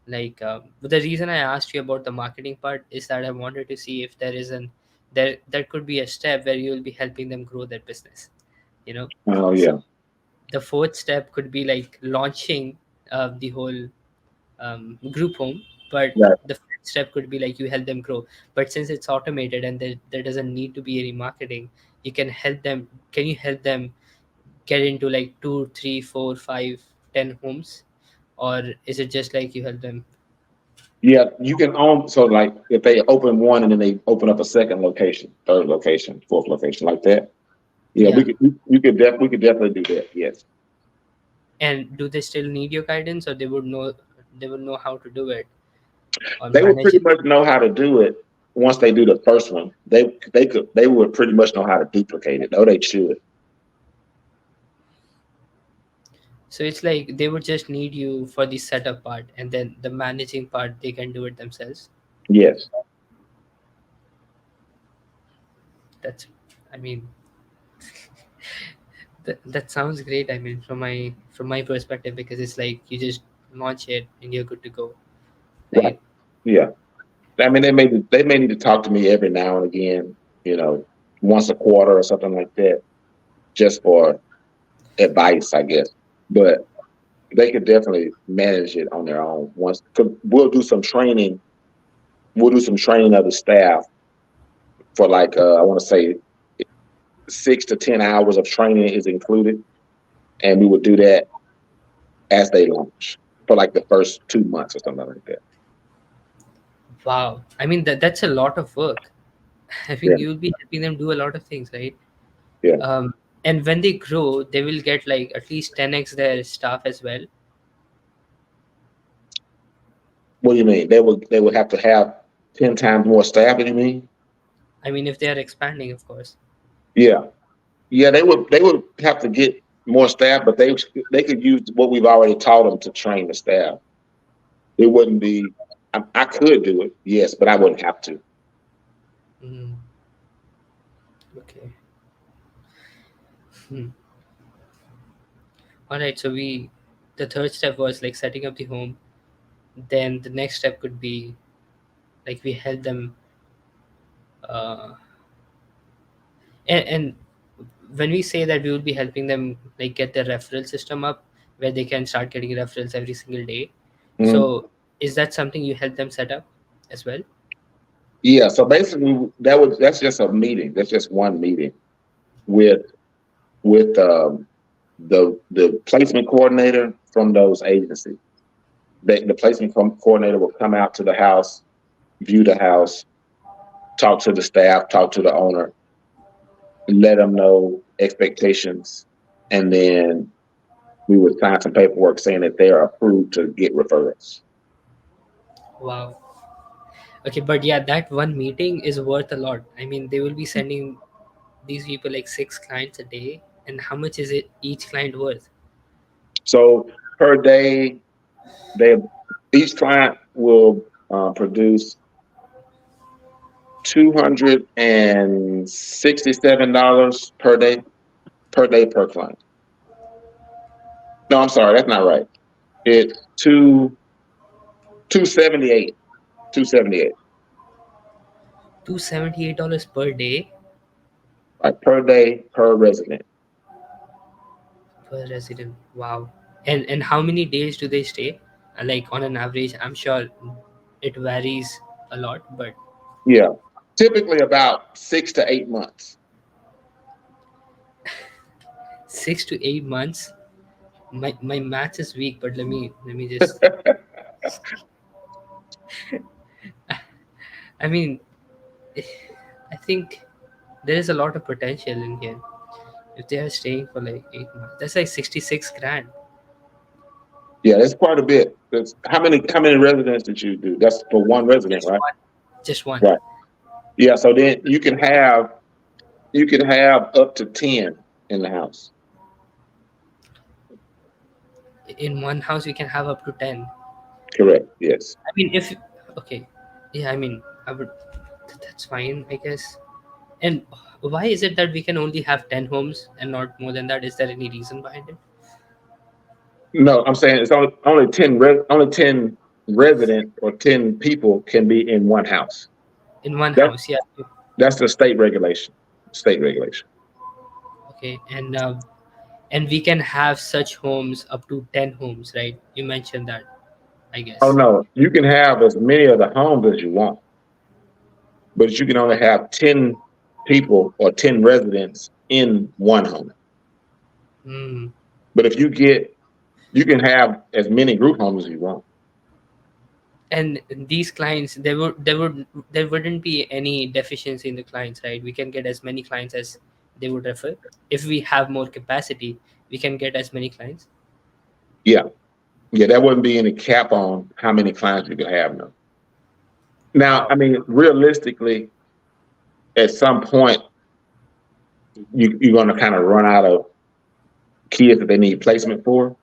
like, the reason I asked you about the marketing part is that I wanted to see if there could be a step where you will be helping them grow their business. You know, Oh so yeah. the fourth step could be like launching the whole group home, but Right. the fifth step could be like you help them grow. But since it's automated and there doesn't need to be any marketing, you can help them. Can you help them get into like two, three, four, five, 10 homes, or is it just like you help them? Yeah, you can own so like if they open one and then they open up a second location, third location, fourth location, like that. Yeah, Yeah. we could definitely do that. Yes. And do they still need your guidance, or they would know how to do it or They would manage pretty it? much know how to do it once they do the first one. They would pretty much know how to duplicate it. No, they should. So it's like they would just need you for the setup part, and then the managing part they can do it themselves. Yes. That's, I mean, that sounds great. I mean, from my perspective, because it's like you just launch it and you're good to go, Right. right? Yeah. I mean, they may need to talk to me every now and again, you know, once a quarter or something like that, just for advice, I guess. But they could definitely manage it on their own. Once, cause we'll do some training. We'll do some training of the staff for like I want to say 6 to 10 hours of training is included, and we would do that as they launch for like the first 2 months or something like that. Wow. I mean, that's a lot of work. I Yeah, mean, you'll be helping them do a lot of things, right? yeah. And when they grow, they will get like at least 10x their staff as well. What do you mean? They would have to have 10 times more staff. What do you mean? I mean, if they are expanding, of course. Yeah, yeah. They would have to get more staff, but they could use what we've already taught them to train the staff. It wouldn't be. I could do it, yes, but I wouldn't have to. Mm, okay. Hmm. All right. So the third step was like setting up the home. Then the next step could be like we help them, uh, and when we say that we will be helping them like get their referral system up where they can start getting referrals every single day. Mhm. So is that something you help them set up as well? Yeah. So basically, that's just a meeting. That's just one meeting with with the placement coordinator from those agencies. The placement coordinator will come out to the house, view the house, talk to the staff, talk to the owner, let them know expectations, and then we would sign some paperwork saying that they are approved to get referrals. Wow. Okay, but yeah, that one meeting is worth a lot. I mean, they will be sending these people like 6 clients a day, and how much is it each client worth? So per day, they each client will produce $267 per day per client. No, I'm sorry, that's not right. It's 278, 278, $278 per day right, per day per resident. per resident. Wow. And how many days do they stay? Like on an average, I'm sure it varies a lot, but Yeah, typically about 6 to 8 months. 6 to 8 months. My math is weak, but let me just. I mean, I think there is a lot of potential in here. If they are staying for like 8 months, that's like 66 grand. Yeah, that's quite a bit. How many residents did you do? That's for one resident, Just right? one. Just one. Right. Yeah, so then you can have up to 10 in the house. In one house, we can have up to 10. Correct. Yes. I mean, if. Okay. Yeah, I mean, I would. That's fine, I guess. And why is it that we can only have 10 homes and not more than that? Is there any reason behind it? No, I'm saying it's only 10 residents or 10 people can be in one house. In one That house, yeah. that's the state regulation. State regulation. Okay. And we can have such homes up to 10 homes, right? You mentioned that, I Oh guess. no, you can have as many of the homes as you want, but you can only have 10 people or 10 residents in one home. Hmm. But if you can have as many group homes as you want. And these clients, there wouldn't be any deficiency in the clients, right? We can get as many clients as they would refer. If we have more capacity, we can get as many clients. Yeah, yeah, there wouldn't be any cap on how many clients you could have. No. Now, I Wow. mean, realistically, at some point, you're going to kind of run out of kids that they need placement for.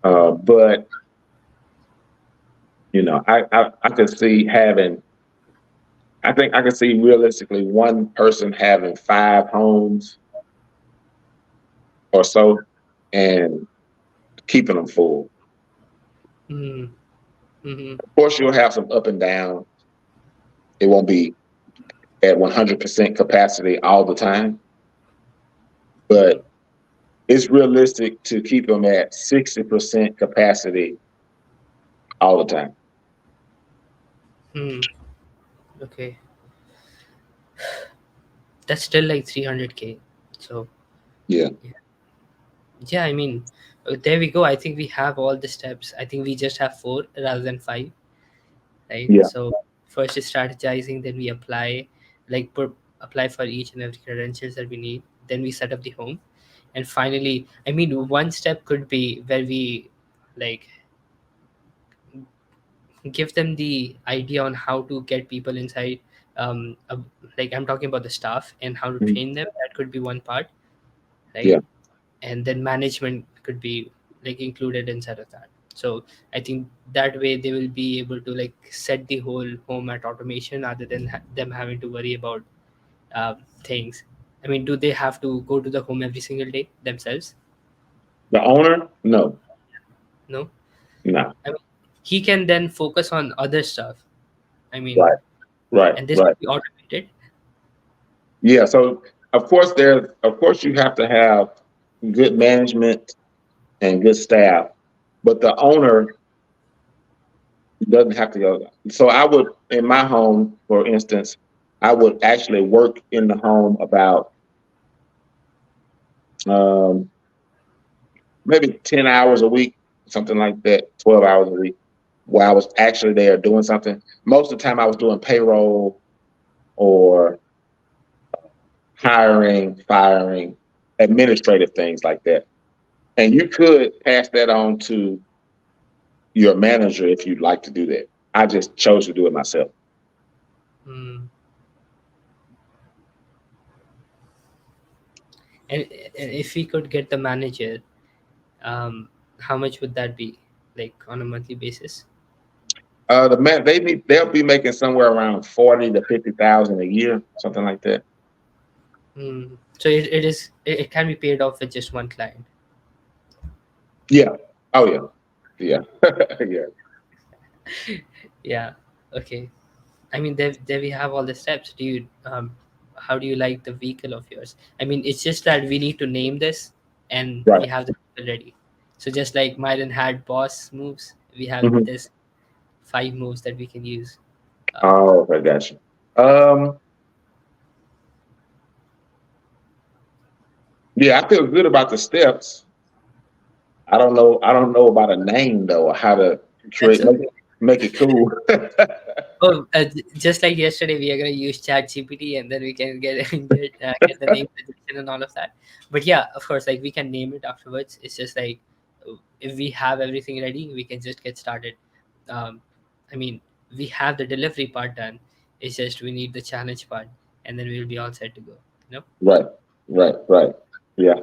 But I could see having. I think I could see realistically one person having 5 homes or so, and keeping them full. Mm-hmm. Mm-hmm. Of course, you'll have some up and down. It won't be at 100% capacity all the time, but it's realistic to keep them at 60% capacity all the time. Hmm. Okay, that's still like 300K. So Yeah, yeah, I mean, there we go. I think we have all the steps. I think we just have four rather than five, right? yeah. So first is strategizing, then we apply, like apply for each and every credentials that we need. Then we set up the home, and finally, I mean, one step could be where we like give them the idea on how to get people inside. Like I'm talking about the staff and how to Mhm. train them. That could be one part, Yeah. right? And then management could be like included inside of that. So I think that way they will be able to like set the whole home at automation rather than them having to worry about things. I mean, do they have to go to the home every single day themselves? The owner? No, No. no. I mean, he can then focus on other stuff. I mean, Right, right, and this right. will be automated. Yeah. So of course you have to have good management and good staff, but the owner doesn't have to go. So I would, in my home, for instance, I would actually work in the home about um, maybe 10 hours a week, something like that, 12 hours a week, while I was actually there doing something. Most of the time I was doing payroll or hiring, firing, administrative things like that. And you could pass that on to your manager if you'd like to do that. I just chose to do it myself. Hmm. And if we could get the manager, um, how much would that be, like on a monthly basis? They'll be making somewhere around 40 to 50,000 a year, something like that. Hmm. So it can be paid off with just one client. Yeah. Oh yeah. Yeah. Yeah. Yeah. Okay. I mean, there we have all the steps. How do you like the vehicle of yours? I mean, it's just that we need to name this, and we Right. have the vehicle ready. So just like Myron had boss moves, we have Hmm. this five moves that we can use. Um, Oh, I got you. Um, yeah, I feel good about the steps. I don't know. I don't know about a name though, or how to that's create okay. make it cool. Oh, just like yesterday, we are gonna use Chat GPT, and then we can get get the name suggestion and all of that. But yeah, of course, like we can name it afterwards. It's just like if we have everything ready, we can just get started. Um, I mean, we have the delivery part done. It's just we need the challenge part, and then we'll be all set to go. You know. Right. Right. Right. Yeah.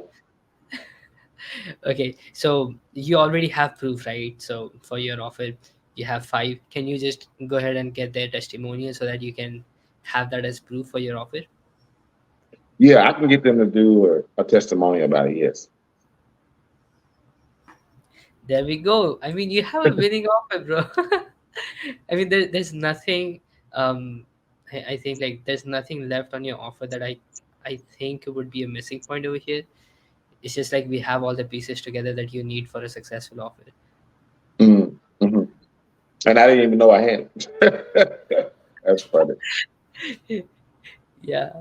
Okay, so you already have proof, right? So for your offer, you have five. Can you just go ahead and get their testimonial so that you can have that as proof for your offer? Yeah. I can get them to do a testimony about it. Yes. There we go. I mean, you have a winning offer, bro. I mean, there's nothing. I think like there's nothing left on your offer that I think would be a missing point over here. It's just like we have all the pieces together that you need for a successful offer. Mm-hmm. And I didn't even know I had it. That's funny. Yeah.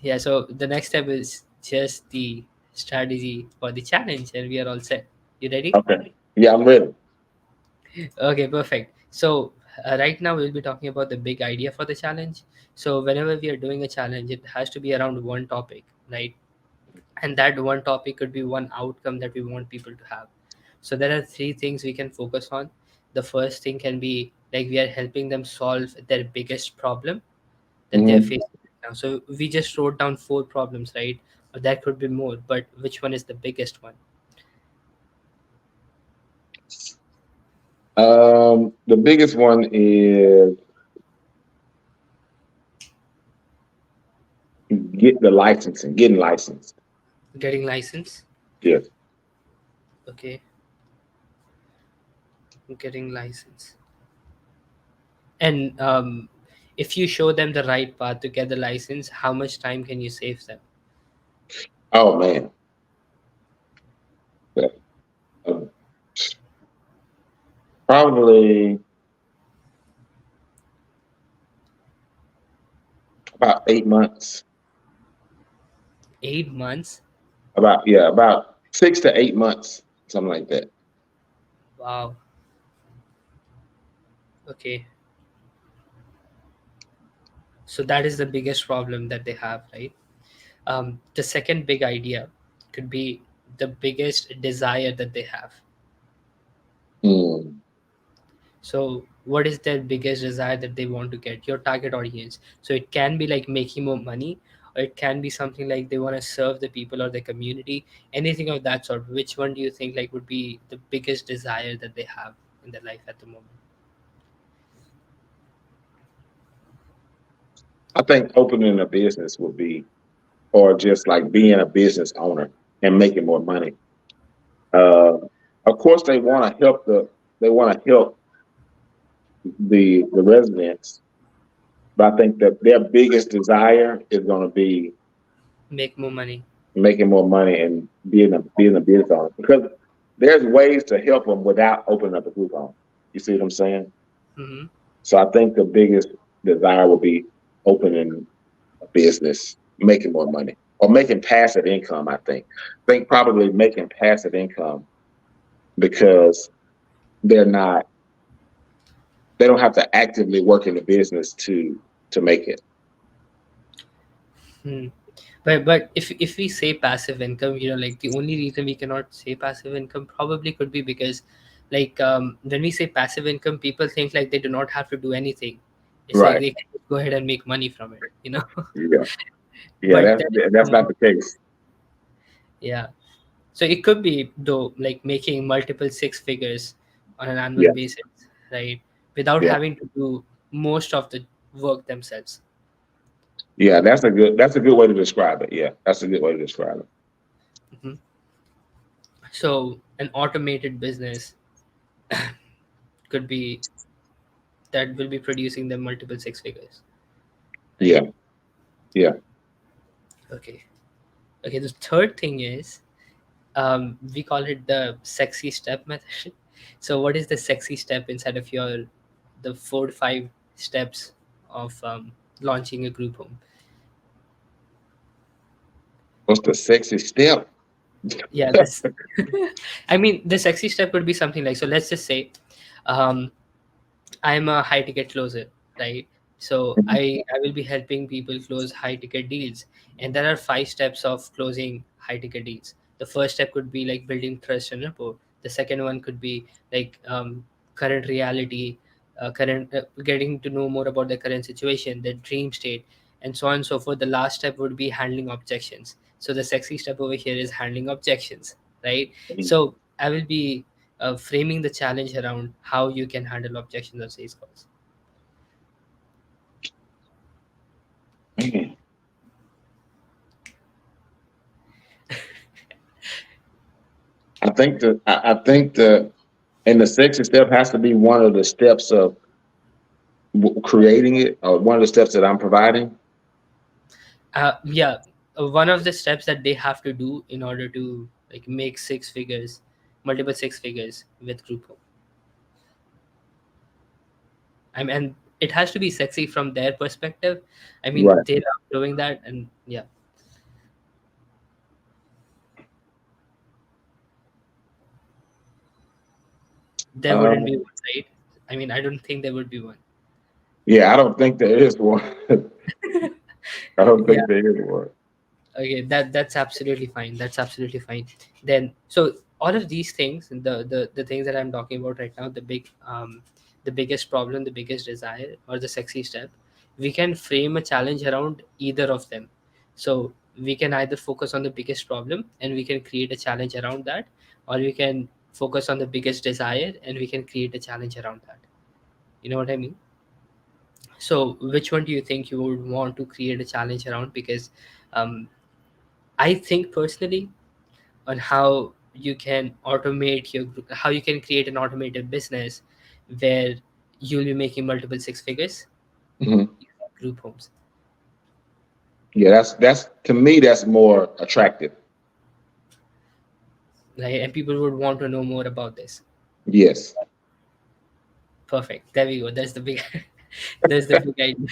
Yeah, so the next step is just the strategy for the challenge, and we are all set. You ready? Okay. Yeah, I'm ready. Okay, perfect. So, right now we'll be talking about the big idea for the challenge. So, whenever we are doing a challenge, it has to be around one topic, right? And that one topic could be one outcome that we want people to have. So, there are three things we can focus on. The first thing can be like we are helping them solve their biggest problem that they're Hmm. facing right now. So we just wrote down four problems, right? Or that could be more, but which one is the biggest one? The biggest one is getting licensed. Getting license. Yes. Okay, getting license. And If you show them the right path to get the license, how much time can you save them? Oh man, uh, probably about 8 months. 8 months? About 6 to 8 months, something like that. Wow. Okay. So that is the biggest problem that they have, right? The second big idea could be the biggest desire that they have. Mm, So what is their biggest desire that they want to get? Your target audience. So it can be like making more money, or it can be something like they want to serve the people or the community, anything of that sort. Which one do you think like would be the biggest desire that they have in their life at the moment? I think opening a business would be, or just like being a business owner and making more money. Uh, of course, they want to help the residents, but I think that their biggest desire is going to be Make more money. making more money and being a business owner, because there's ways to help them without opening up a group home. You see what I'm saying? Hmm. So I think the biggest desire will be opening a business, making more money, or making passive income. I think probably making passive income, because they're not they don't have to actively work in the business to make it. Hmm. But if we say passive income, like the only reason we cannot say passive income probably could be because, like, when we say passive income, people think like they do not have to do anything. It's like Right. they can just go ahead and make money from it. Yeah. Yeah. But That's there that's is not the case. yeah. So it could be though like making multiple six figures on an annual Yeah. basis, right? Without Yeah. having to do most of the work themselves. Yeah. That's a good way to describe it. Yeah. That's a good way to describe it. Hmm. So an automated business could be that will be producing them multiple six figures, right? Yeah. Yeah. Okay. Okay. The third thing is we call it the sexy step method. So what is the sexy step inside of your the 4 to 5 steps of launching a group home? What's the sexy step? Yeah, this. I mean, the sexy step would be something like, so let's just say, um, I'm a high ticket closer, right? So I will be helping people close high ticket deals, and there are 5 steps of closing high ticket deals. The first step could be like building trust and rapport. The second one could be like current reality, current getting to know more about the current situation, the dream state, and so on and so forth. The last step would be handling objections. So the sexy step over here is handling objections, right? So I will be framing the challenge around how you can handle objections on sales calls. Man, I think the and the sexy step has to be one of the steps of creating it, or one of the steps that I'm providing. Yeah, one of the steps that they have to do in order to like make six figures, multiple six figures with group home. And it has to be sexy from their perspective. I mean, Right. they love doing that, and yeah, there wouldn't be Um, one, right? I mean, I don't think there would be one. yeah, I don't think there is one. I don't Yeah. think there is one. Okay, that's absolutely fine. That's absolutely fine. Then, so all of these things, the things that I'm talking about right now, the biggest problem, the biggest desire, or the sexy step, we can frame a challenge around either of them. So we can either focus on the biggest problem and we can create a challenge around that, or we can focus on the biggest desire and we can create a challenge around that. You know what I mean? So which one do you think you would want to create a challenge around? Because um, I think personally on how you can automate how you can create an automated business where you'll be making multiple six figures Mhm. group homes, Yeah, that's to me that's more attractive. right? And people would want to know more about this. Yes. Perfect. There we go. That's the big, that's the big idea.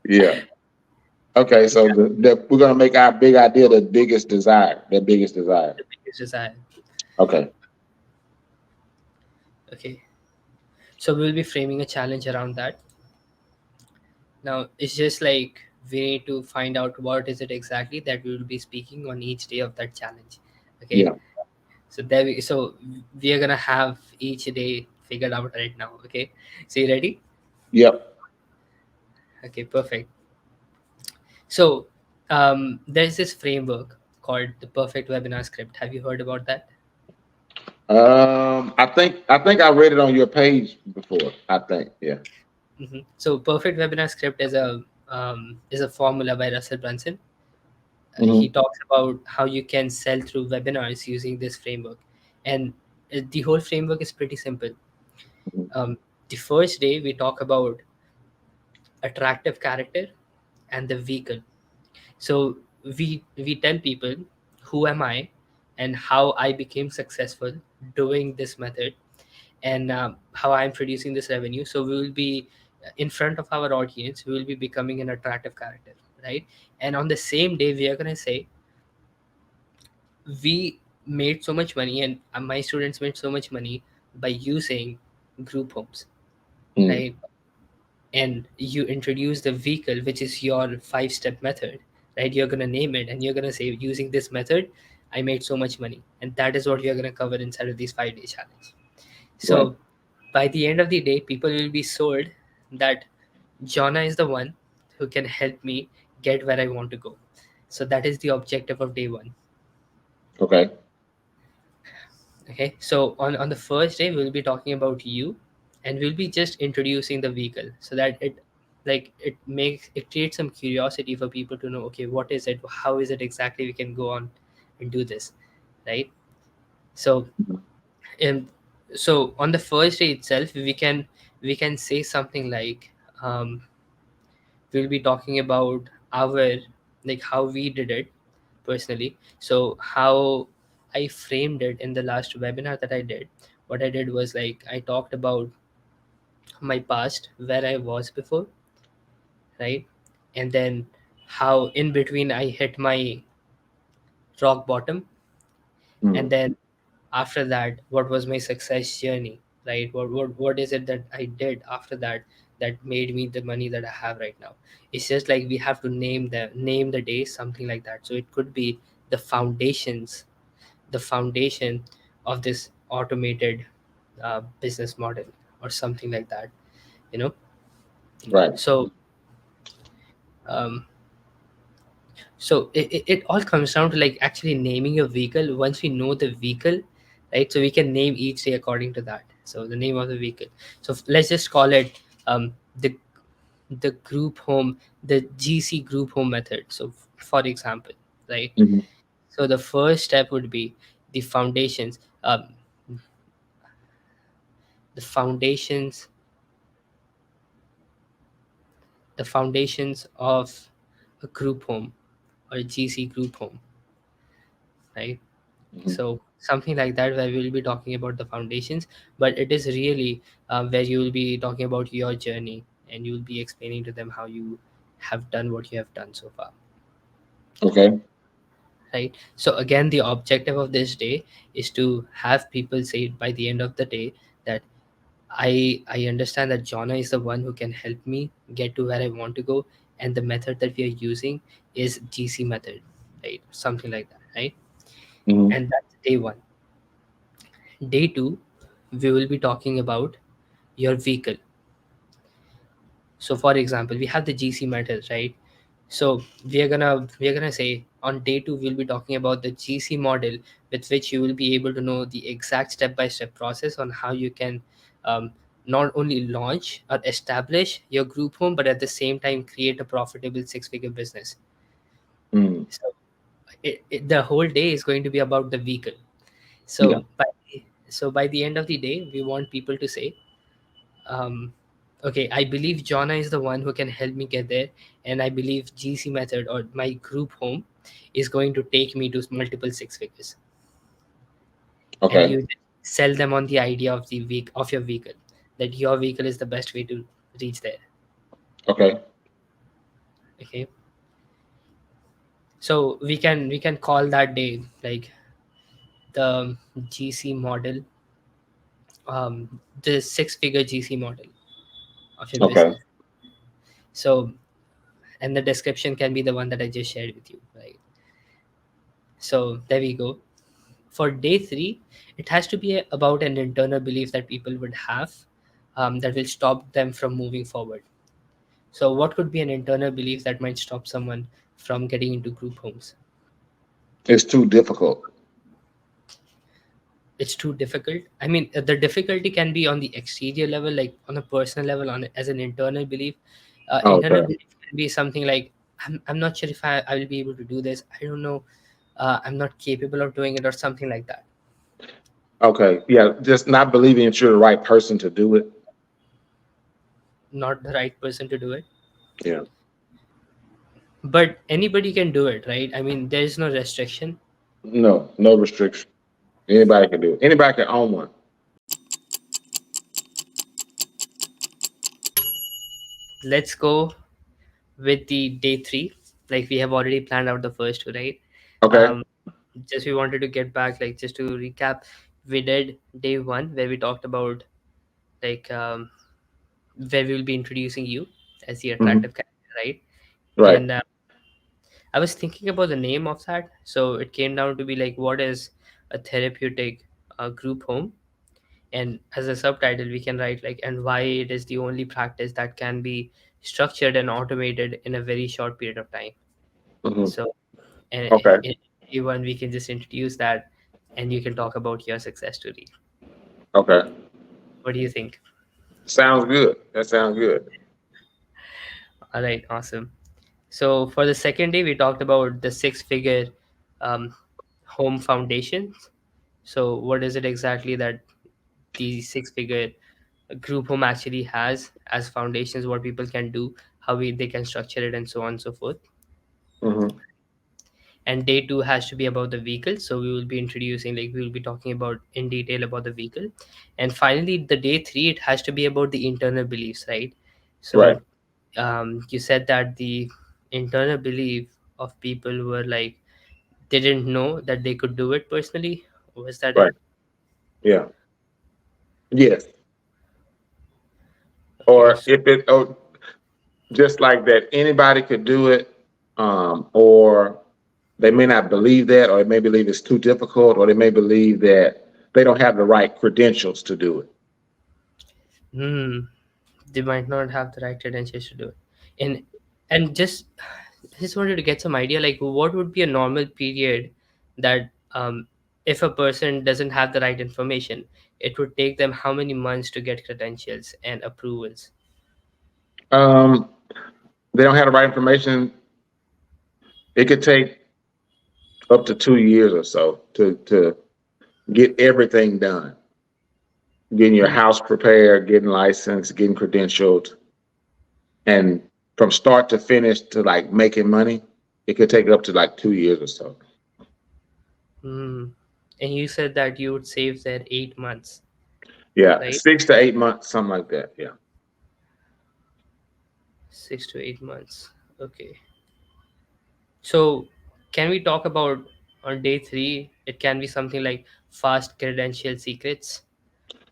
Yeah. Okay, so we're gonna make our big idea the biggest desire. The biggest desire. The biggest desire. Okay. Okay. So we'll be framing a challenge around that. Now it's just like we need to find out what is it exactly that we will be speaking on each day of that challenge. Okay. Yeah. So we are gonna have each day figured out right now. Okay. So you ready? Yep. Okay, perfect. So there's this framework called the perfect webinar script. Have you heard about that? I think I read it on your page before. I think. Yeah. So perfect webinar script is a formula by Russell Brunson. He Hmm. talks about how you can sell through webinars using this framework, and the whole framework is pretty simple. um, the first day we talk about attractive character and the vehicle. So we tell people who am I and how I became successful doing this method, and how I'm producing this revenue. So we will be in front of our audience, we will be becoming an attractive character, right? And on the same day we are going to say we made so much money, and my students made so much money by using group homes, Mm. right? And you introduce the vehicle, which is your 5 step method, right? You're going to name it and you're going to say using this method I made so much money, and that is what you're going to cover inside of these 5 day challenge. Right. So by the end of the day people will be sold that Jonah is the one who can help me get where I want to go. So that is the objective of day one. Okay. Okay, so on the first day we'll be talking about you, and we'll be just introducing the vehicle so that it creates some curiosity for people to know, okay, what is it, how is it exactly we can go on and do this, right? So Mhm. and so on the first day itself we can say something like, we'll be talking about our, like, how we did it personally. So how I framed it in the last webinar that I did. What I did was, like, I talked about my past, where I was before, right? And then how in between I hit my rock bottom, and Mm. then after that what was my success journey, right? What is it that I did after that that made me the money that I have right now. It's just like we have to name the day, something like that. So it could be the foundation of this automated business model, or something like that, you know. Right. So um, it all comes down to, like, actually naming a vehicle. Once we know the vehicle, right, so we can name each day according to that. So the name of the vehicle, so let's just call it the group home, the GC group home method. So for example, right, Hmm. so the first step would be the foundations, the foundations the foundations of a group home, or a GC group home, right? Hmm. So something like that, where we will be talking about the foundations, but it is really where you will be talking about your journey, and you will be explaining to them how you have done what you have done so far, Okay. right? So again, the objective of this day is to have people say by the end of the day that I understand that Jonah is the one who can help me get to where I want to go, and the method that we are using is GC method, right? Something like that, right? Hmm. And that's day one. Day two, we will be talking about your vehicle. So for example, we have the GC method, right? So we're gonna say on day two we'll be talking about the GC model, with which you will be able to know the exact step-by-step process on how you can um, not only launch or establish your group home, but at the same time create a profitable six-figure business. Mm. So the whole day is going to be about the vehicle. Yeah. So by the end of the day, we want people to say, um, Okay, I believe Jonah is the one who can help me get there, and I believe GC method or my group home is going to take me to multiple six figures, and Okay. you sell them on the idea of the week of your vehicle, that your vehicle is the best way to reach there. Okay. Okay, so we can call that day like the GC model, the six figure GC model of your Okay. business. So, and the description can be the one that I just shared with you, right? So there we go. For day three, it has to be about an internal belief that people would have, that will stop them from moving forward. So, what could be an internal belief that might stop someone from getting into group homes? It's too difficult. It's too difficult. I mean, the difficulty can be on the exterior level, like on a personal level, as an internal belief. Internal Okay. belief can be something like, I'm not sure if I will be able to do this. I don't know. I'm not capable of doing it, or something like that. Okay. Yeah. Just not believing that you're the right person to do it. Not the right person to do it. Yeah. But anybody can do it, right? I mean, there is no restriction. No, no restriction. Anybody can do it. Anybody can own one. Let's go with the day three. Like we have already planned out the first two, right? Okay. Um, just we wanted to get back, like just to recap, we did day one where we talked about like where we will be introducing you as the Hmm. attractive character, right? Right. And I was thinking about the name of that, so it came down to be like, what is a therapeutic group home? And as a subtitle we can write like, and why it is the only practice that can be structured and automated in a very short period of time. Hmm. So and Okay. in everyone we can just introduce that, and you can talk about your success story. Okay. What do you think? Sounds good. That sounds good. All right, awesome. So for the second day we talked about the six figure um, home foundations. So what is it exactly that the six figure group home actually has as foundations, what people can do, how they can structure it, and so on and so forth. Hmm. And day two has to be about the vehicle, so we will be introducing, like we will be talking about in detail about the vehicle. And finally the day three, it has to be about the internal beliefs, right? Right. So you said that the internal belief of people were like, they didn't know that they could do it personally. Was that Right. it? Yeah. Yes. Okay, Or if it, oh, just like that, anybody could do it, or they may not believe that, or they may believe it's too difficult, or they may believe that they don't have the right credentials to do it. hmm, they might not have the right credentials to do it. And just I just wanted to get some idea, like what would be a normal period that if a person doesn't have the right information, it would take them how many months to get credentials and approvals? Um, they don't have the right information. It could take up to 2 years or so to get everything done, getting your Hmm. house prepared, getting licensed, getting credentialed, and from start to finish to like making money, it could take up to like 2 years or so. Hmm. And you said that you would save that 8 months, Yeah, right? 6 to 8 months, something like that. Yeah. 6 to 8 months. Okay. So can we talk about on day three? It can be something like fast credential secrets,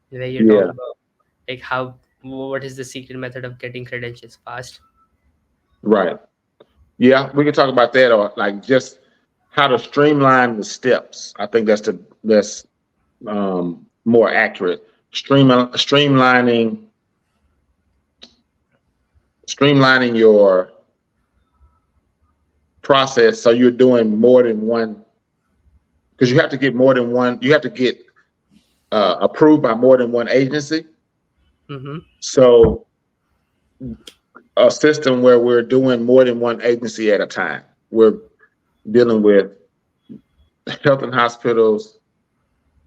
where you talk Yeah. about like how, what is the secret method of getting credentials fast. Right. Yeah, we can talk about that, or like just how to streamline the steps. I think that's more accurate. Streamlining your process so you're doing more than one, because you have to get more than one. You have to get approved by more than one agency. Mm-hmm. So a system where we're doing more than one agency at a time. We're dealing with health and hospitals,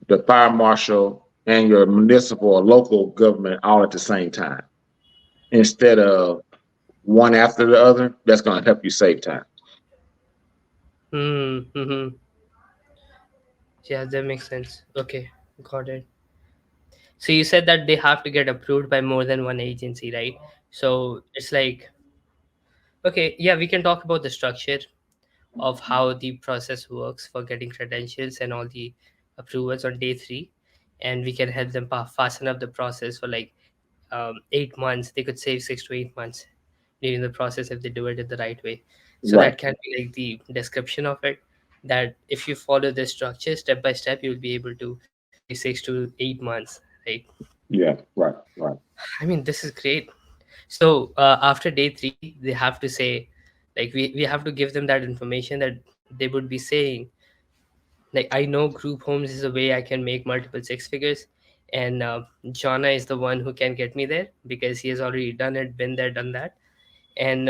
the fire marshal, and your municipal or local government all at the same time. instead of one after the other, that's going to help you save time. Mm-hmm. Yeah, that makes sense. Okay, got it. So you said that they have to get approved by more than one agency, right? So it's like, okay, yeah, we can talk about the structure of how the process works for getting credentials and all the approvals on day three, and we can help them fasten up the process for like 8 months. They could save 6 to 8 months during the process if they do it in the right way. So Right. that can be like the description of it. That if you follow this structure step by step, you will be able to save 6 to 8 months, right? Yeah. Right. Right. I mean, this is great. So after day three, they have to say, like we have to give them that information that they would be saying, like, I know group homes is a way I can make multiple six figures, and Jonah is the one who can get me there because he has already done it, been there, done that, and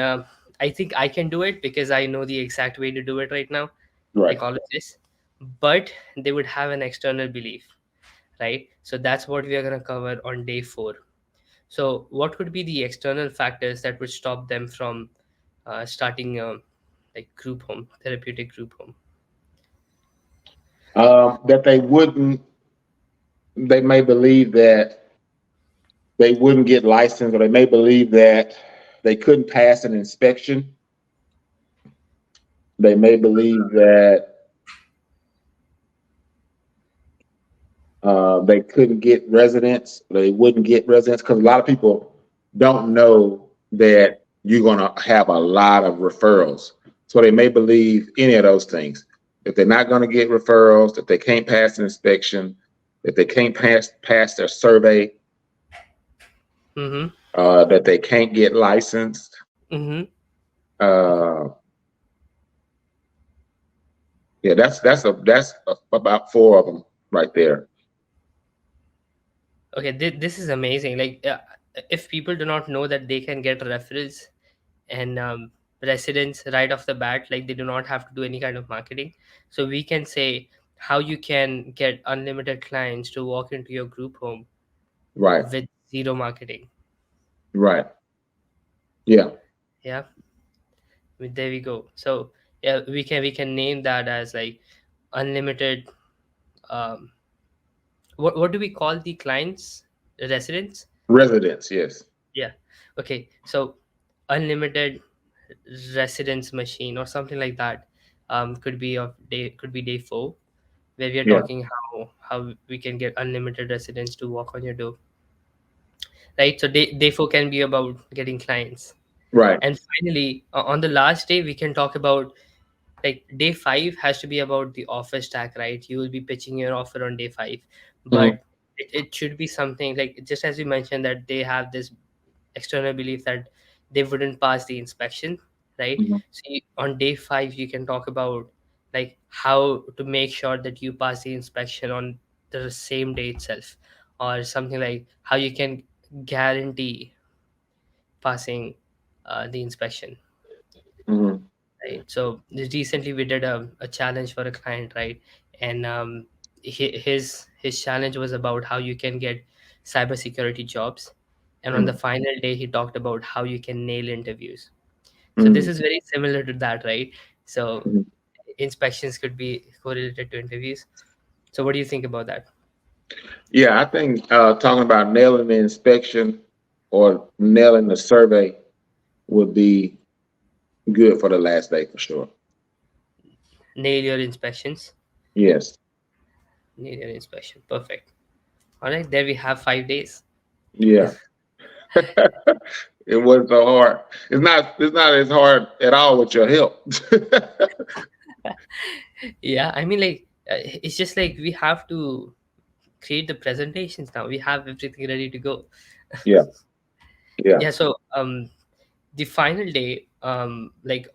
I think I can do it because I know the exact way to do it right now, Right. like all of this. But they would have an external belief, right? So that's what we are going to cover on day four. So, what would be the external factors that would stop them from starting like group home, therapeutic group home? That they wouldn't. They may believe that they wouldn't get licensed, or they may believe that they couldn't pass an inspection. They may believe that they couldn't get residents. They wouldn't get residents because a lot of people don't know that you're going to have a lot of referrals. So they may believe any of those things. If they're not going to get referrals, that they can't pass an inspection, that they can't pass their survey, Mm-hmm. that they can't get licensed. Mm-hmm. Uh, yeah, that's about four of them right there. Okay, this is amazing. Like, if people do not know that they can get referrals and residents right off the bat, like they do not have to do any kind of marketing. So we can say how you can get unlimited clients to walk into your group home Right, with zero marketing. right, yeah, Yeah, there we go. So yeah, we can name that as like unlimited. Um, what do we call the clients? Residents? residents, yes, Yeah. Okay. So unlimited residence machine or something like that could be day four, where we are yeah, talking how we can get unlimited residents to walk on your door, right? So day four can be about getting clients, right, and finally on the last day we can talk about, like, day five has to be about the offer stack, right? You will be pitching your offer on day five, mhm, but it should be something like, just as you mentioned, that they have this external belief that they wouldn't pass the inspection, right? mhm, So on day five you can talk about like how to make sure that you pass the inspection on the same day itself, or something like how you can guarantee passing the inspection, mhm, right? So recently we did a challenge for a client, right? And his challenge was about how you can get cybersecurity jobs, and on the mhm, final day he talked about how you can nail interviews. So this mhm, is very similar to that, right? So mhm. inspections could be correlated to interviews. So what do you think about that? Yeah, I think talking about nailing the inspection or nailing the survey would be good for the last day for sure. Nail your inspections. Yes. Nail your inspection, perfect. All right, there we have 5 days. Yeah. It wasn't so hard. It's not as hard at all with your help. Yeah, I mean, like, it's just like we have to create the presentations now. We have everything ready to go. Yeah. Yeah. Yeah, so the final day, like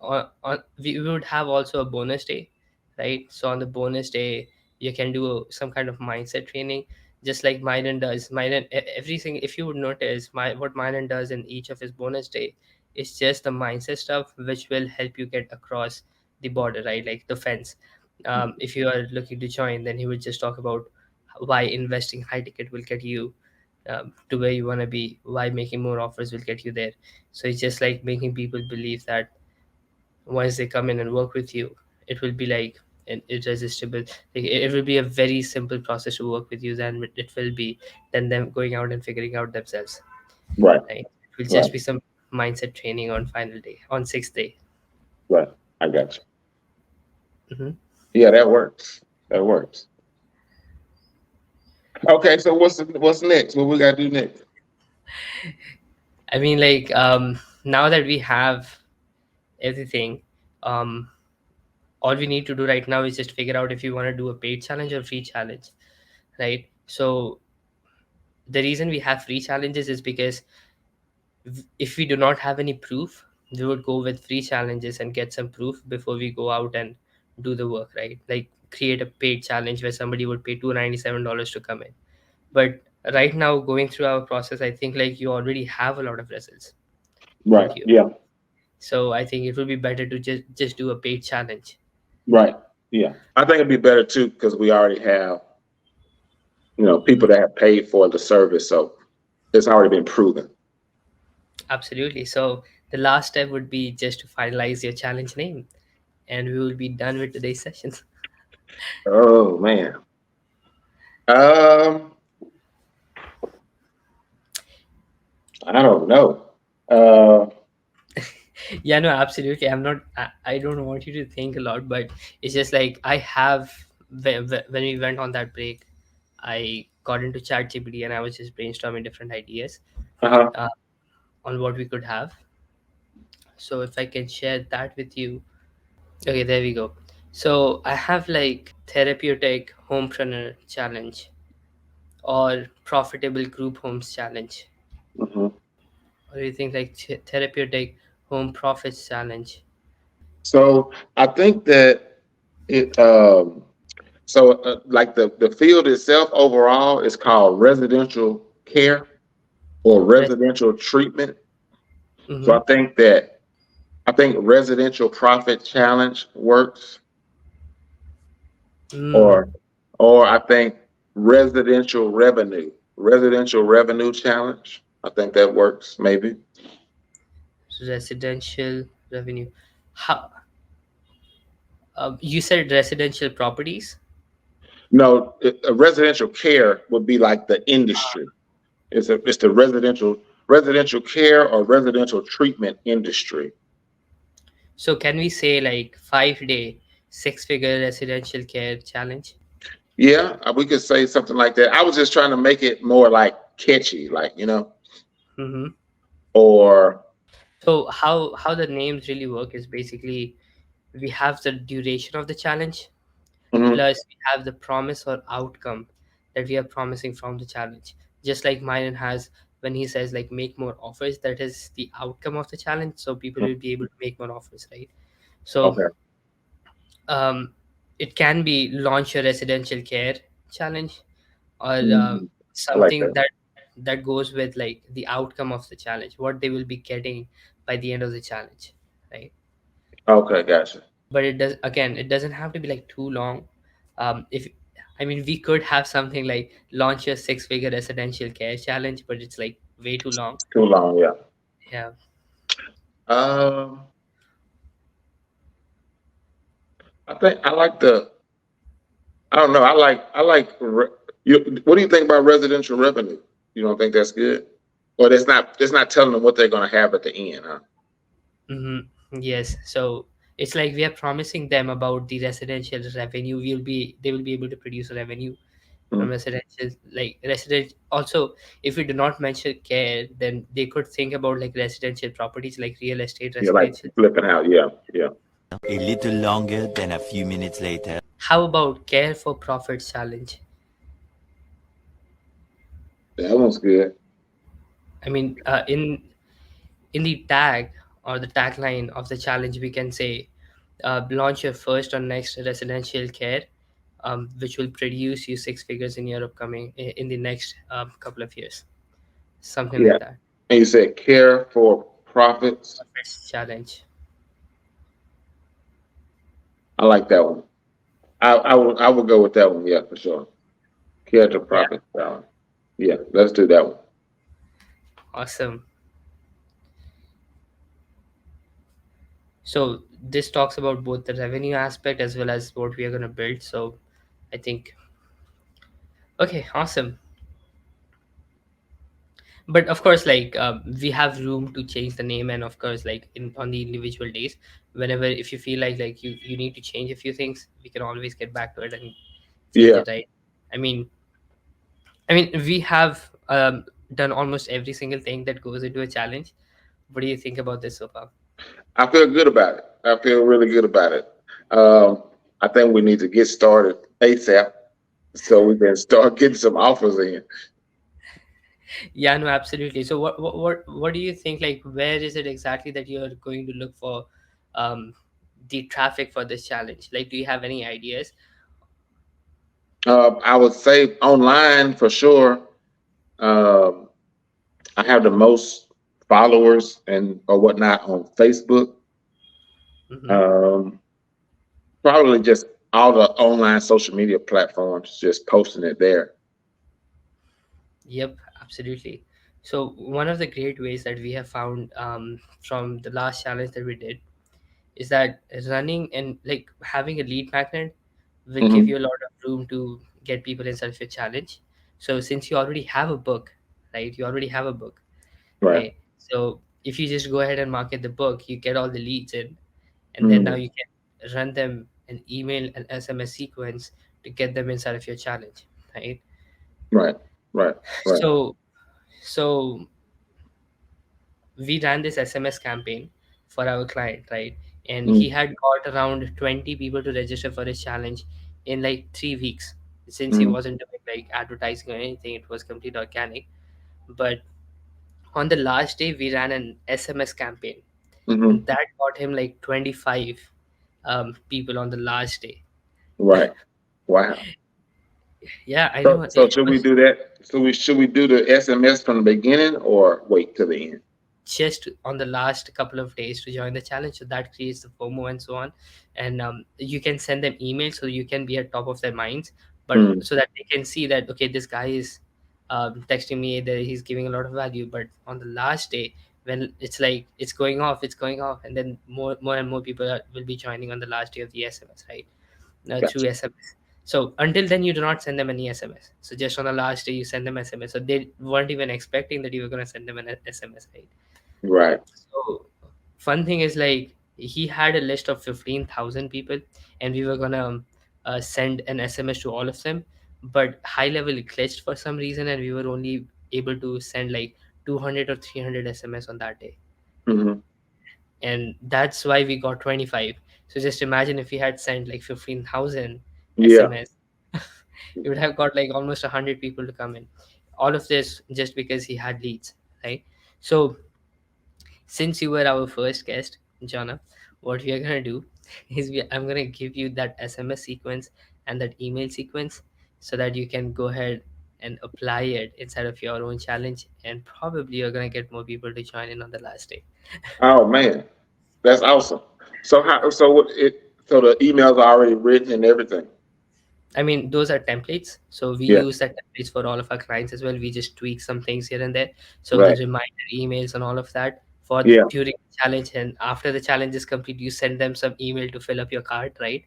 we would have also a bonus day, right? So on the bonus day you can do some kind of mindset training, just like Myron does. Myron, everything, if you would notice, what Myron does in each of his bonus day is just the mindset stuff which will help you get across the border, right? Like the fence. If you are looking to join, then he would just talk about why investing high ticket will get you to where you want to be. Why making more offers will get you there. So it's just like making people believe that once they come in and work with you, it will be like an irresistible. Like, it will be a very simple process to work with you than it will be than them going out and figuring out themselves. Right. Right? It will Right. just be some mindset training on final day, on sixth day. Right. I got you. Hmm. Yeah, that works. That works. Okay, so what's next? What we gotta do next? I mean, like now that we have everything, um, all we need to do right now is just figure out if you want to do a paid challenge or free challenge, right? So the reason we have free challenges is because if we do not have any proof, we would go with free challenges and get some proof before we go out and do the work, right? Like create a paid challenge where somebody would pay $297 to come in. But right now, going through our process, I think like you already have a lot of results, Right. don't you? Yeah. So I think it would be better to just do a paid challenge. Right. Yeah. I think it'd be better too because we already have, people Mhm. that have paid for the service, so it's already been proven. Absolutely. So the last step would be just to finalize your challenge name, and we will be done with today's sessions. Oh man. Um, I don't know. Uh, Yeah, no, absolutely. I don't want you to think a lot, but it's just like I have, when we went on that break, I got into ChatGPT and I was just brainstorming different ideas uh-huh. uh, on what we could have. So if I can share that with you. Okay, there we go. So I have like therapeutic homepreneur challenge or profitable group homes challenge. Hmm. Or do you think like therapeutic home profits challenge? So I think that it. Like the field itself overall is called residential care or Res- residential treatment. So mm-hmm. I think residential profit challenge works, Mm. or I think residential revenue challenge. I think that works maybe. Residential revenue. How you said residential properties? No, a residential care would be like the industry. It's the residential care or residential treatment industry. So can we say like 5 day, six-figure residential care challenge? Yeah, we could say something like that. I was just trying to make it more like catchy, like Mm-hmm. or So how the names really work is basically we have the duration of the challenge mhm, plus we have the promise or outcome that we are promising from the challenge. Just like Myron has when he says like make more offers, that is the outcome of the challenge. So people mhm. will be able to make more offers, right? So Okay. um, it can be launch a residential care challenge or Mhm. I like something that. that goes with like the outcome of the challenge, what they will be getting by the end of the challenge, right? Okay, gotcha. But it does, again, it doesn't have to be like too long. If I mean, we could have something like launch a six-figure residential care challenge, but it's like way too long. Too long, yeah. Yeah. Um, I think I like the. I don't know. You. What do you think about residential revenue? You don't think that's good, or that's not? It's not telling them what they're going to have at the end, huh? Hmm. Yes. So it's like we are promising them about the residential revenue. They will be able to produce revenue from Mhm. residential, like resident. Also, if we do not mention care, then they could think about like residential properties, like real estate Yeah, like residential. flipping out. Yeah, yeah. A little longer than a few minutes later. How about care for profits challenge? That one's good. I mean, in the tag or the tagline of the challenge, we can say, launch your first or next residential care, which will produce you six figures in your in the next couple of years, something Yeah. like that. And you said care for profits. Profits challenge. I like that one. I would go with that one. Yeah, for sure. Care to Yeah. profit balance. Yeah, let's do that one. Awesome. So this talks about both the revenue aspect as well as what we are going to build. So I think, okay, awesome. But of course, like we have room to change the name, and of course, like in on the individual days, whenever if you feel like you need to change a few things, we can always get back to it and change Yeah, it, right? I mean, I mean, we have done almost every single thing that goes into a challenge. What do you think about this so far? I feel good about it. I feel really good about it. Um, I think we need to get started ASAP so we can start getting some offers in. Yeah, no, absolutely. So what do you think? Like, where is it exactly that you're going to look for um, the traffic for this challenge? Like, do you have any ideas? I would say online for sure. Um, I have the most followers and or whatnot on Facebook. Hmm. Um, Probably just all the online social media platforms, just posting it there. Yep, absolutely. So one of the great ways that we have found from the last challenge that we did is that running and like having a lead magnet will give Hmm. you a lot of room to get people inside of your challenge. So since you already have a book, right? You already have a book, Right. right? So if you just go ahead and market the book, you get all the leads in, and then now Mm. you can run them an email and SMS sequence to get them inside of your challenge, right? Right. Right. Right. So so we ran this SMS campaign for our client, right? And he Mm. had got around 20 people to register for his challenge in like 3 weeks. Since he Mm. wasn't doing like advertising or anything, it was complete organic. But on the last day, we ran an SMS campaign, Hmm. and that got him like 25 people on the last day. Right. Wow. Yeah, I know. So should we do that? So we should we do the SMS from the beginning or wait till the end? Just on the last couple of days to join the challenge, so that creates the FOMO and so on. And you can send them emails so you can be at top of their minds, but Mm. so that they can see that okay, this guy is texting me that he's giving a lot of value. But on the last day, when it's like it's going off, and then more and more people will be joining on the last day of the SMS, right? Through Gotcha. SMS. So until then, you do not send them any SMS. So just on the last day, you send them SMS. So they weren't even expecting that you were going to send them an SMS, right? Right. So fun thing is like he had a list of 15,000 people, and we were gonna send an SMS to all of them. But high level glitched for some reason, and we were only able to send like 200 or 300 SMS on that day, Hmm. and that's why we got 25. So just imagine if we had sent like 15,000 Yeah. SMS, we would have got like almost 100 people to come in. All of this just because he had leads, right? So since you were our first guest, Jonah, what we are gonna do is I'm gonna give you that SMS sequence and that email sequence so that you can go ahead and apply it inside of your own challenge, and probably you're gonna get more people to join in on the last day. Oh man, that's awesome. So how? So what? It so the emails are already written and everything. I mean, those are templates. So we Yeah. use that templates for all of our clients as well. We just tweak some things here and there. So the Right. reminder emails and all of that for Yeah. during the challenge, and after the challenge is complete, you send them some email to fill up your card, right?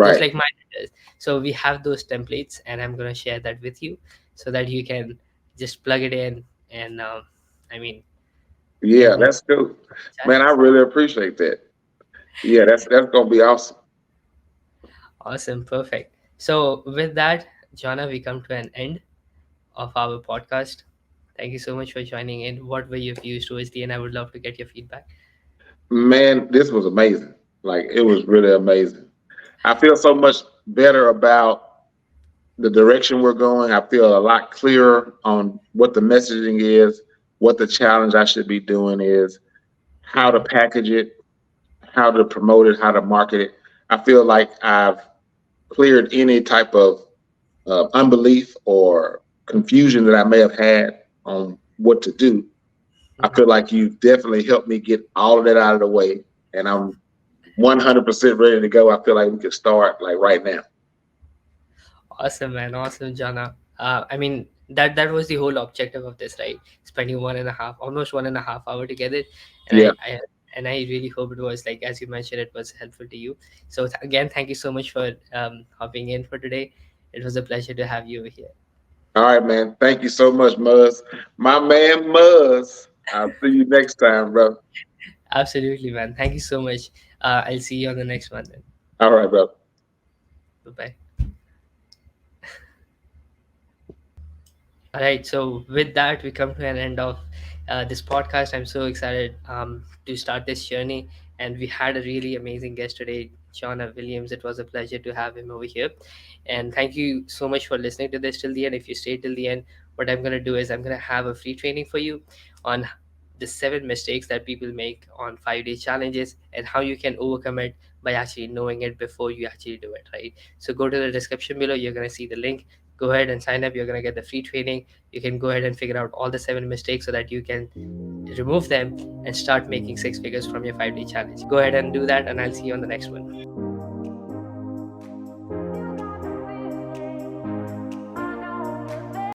Just Right. like mine does. So we have those templates, and I'm gonna share that with you so that you can just plug it in and I mean Yeah. get more That's cool, man. I challenges. really appreciate that. Yeah. That's gonna be awesome. Awesome, perfect. So with that, Jonna, we come to an end of our podcast. Thank you so much for joining in. What were your views towards the end? I would love to get your feedback. Man, this was amazing. Like it was really amazing. I feel so much better about the direction we're going. I feel a lot clearer on what the messaging is, what the challenge I should be doing is, how to Hmm. package it, how to promote it, how to market it. I feel like I've cleared any type of unbelief or confusion that I may have had on what to do. I Hmm. feel like you definitely helped me get all of that out of the way, and I'm 100% ready to go. I feel like we could start like right now. Awesome, man. Awesome, Jana. I mean, that was the whole objective of this, right? Spending almost 1.5 hour together. and Yeah. i i and I really hope it was, like, as you mentioned, it was helpful to you. So again, thank you so much for hopping in for today. It was a pleasure to have you over here. All right, man. Thank you so much, Muzz. My man, Muzz. I'll see you next time, bro. Absolutely, man. Thank you so much. I'll see you on the next one then. All right, bro. Bye bye. All right, so with that, we come to an end of this podcast. I'm so excited to start this journey, and we had a really amazing guest today, Jonah Williams. It was a pleasure to have him over here, and thank you so much for listening to this till the end. If you stay till the end, what I'm gonna do is I'm gonna have a free training for you on the 7 mistakes that people make on 5 day challenges and how you can overcome it by actually knowing it before you actually do it. Right. So go to the description below. You're gonna see the link. Go ahead and sign up. You're going to get the free training. You can go ahead and figure out all the 7 mistakes so that you can remove them and start making 6 figures from your 5 day challenge. Go ahead and do that, and I'll see you on the next one.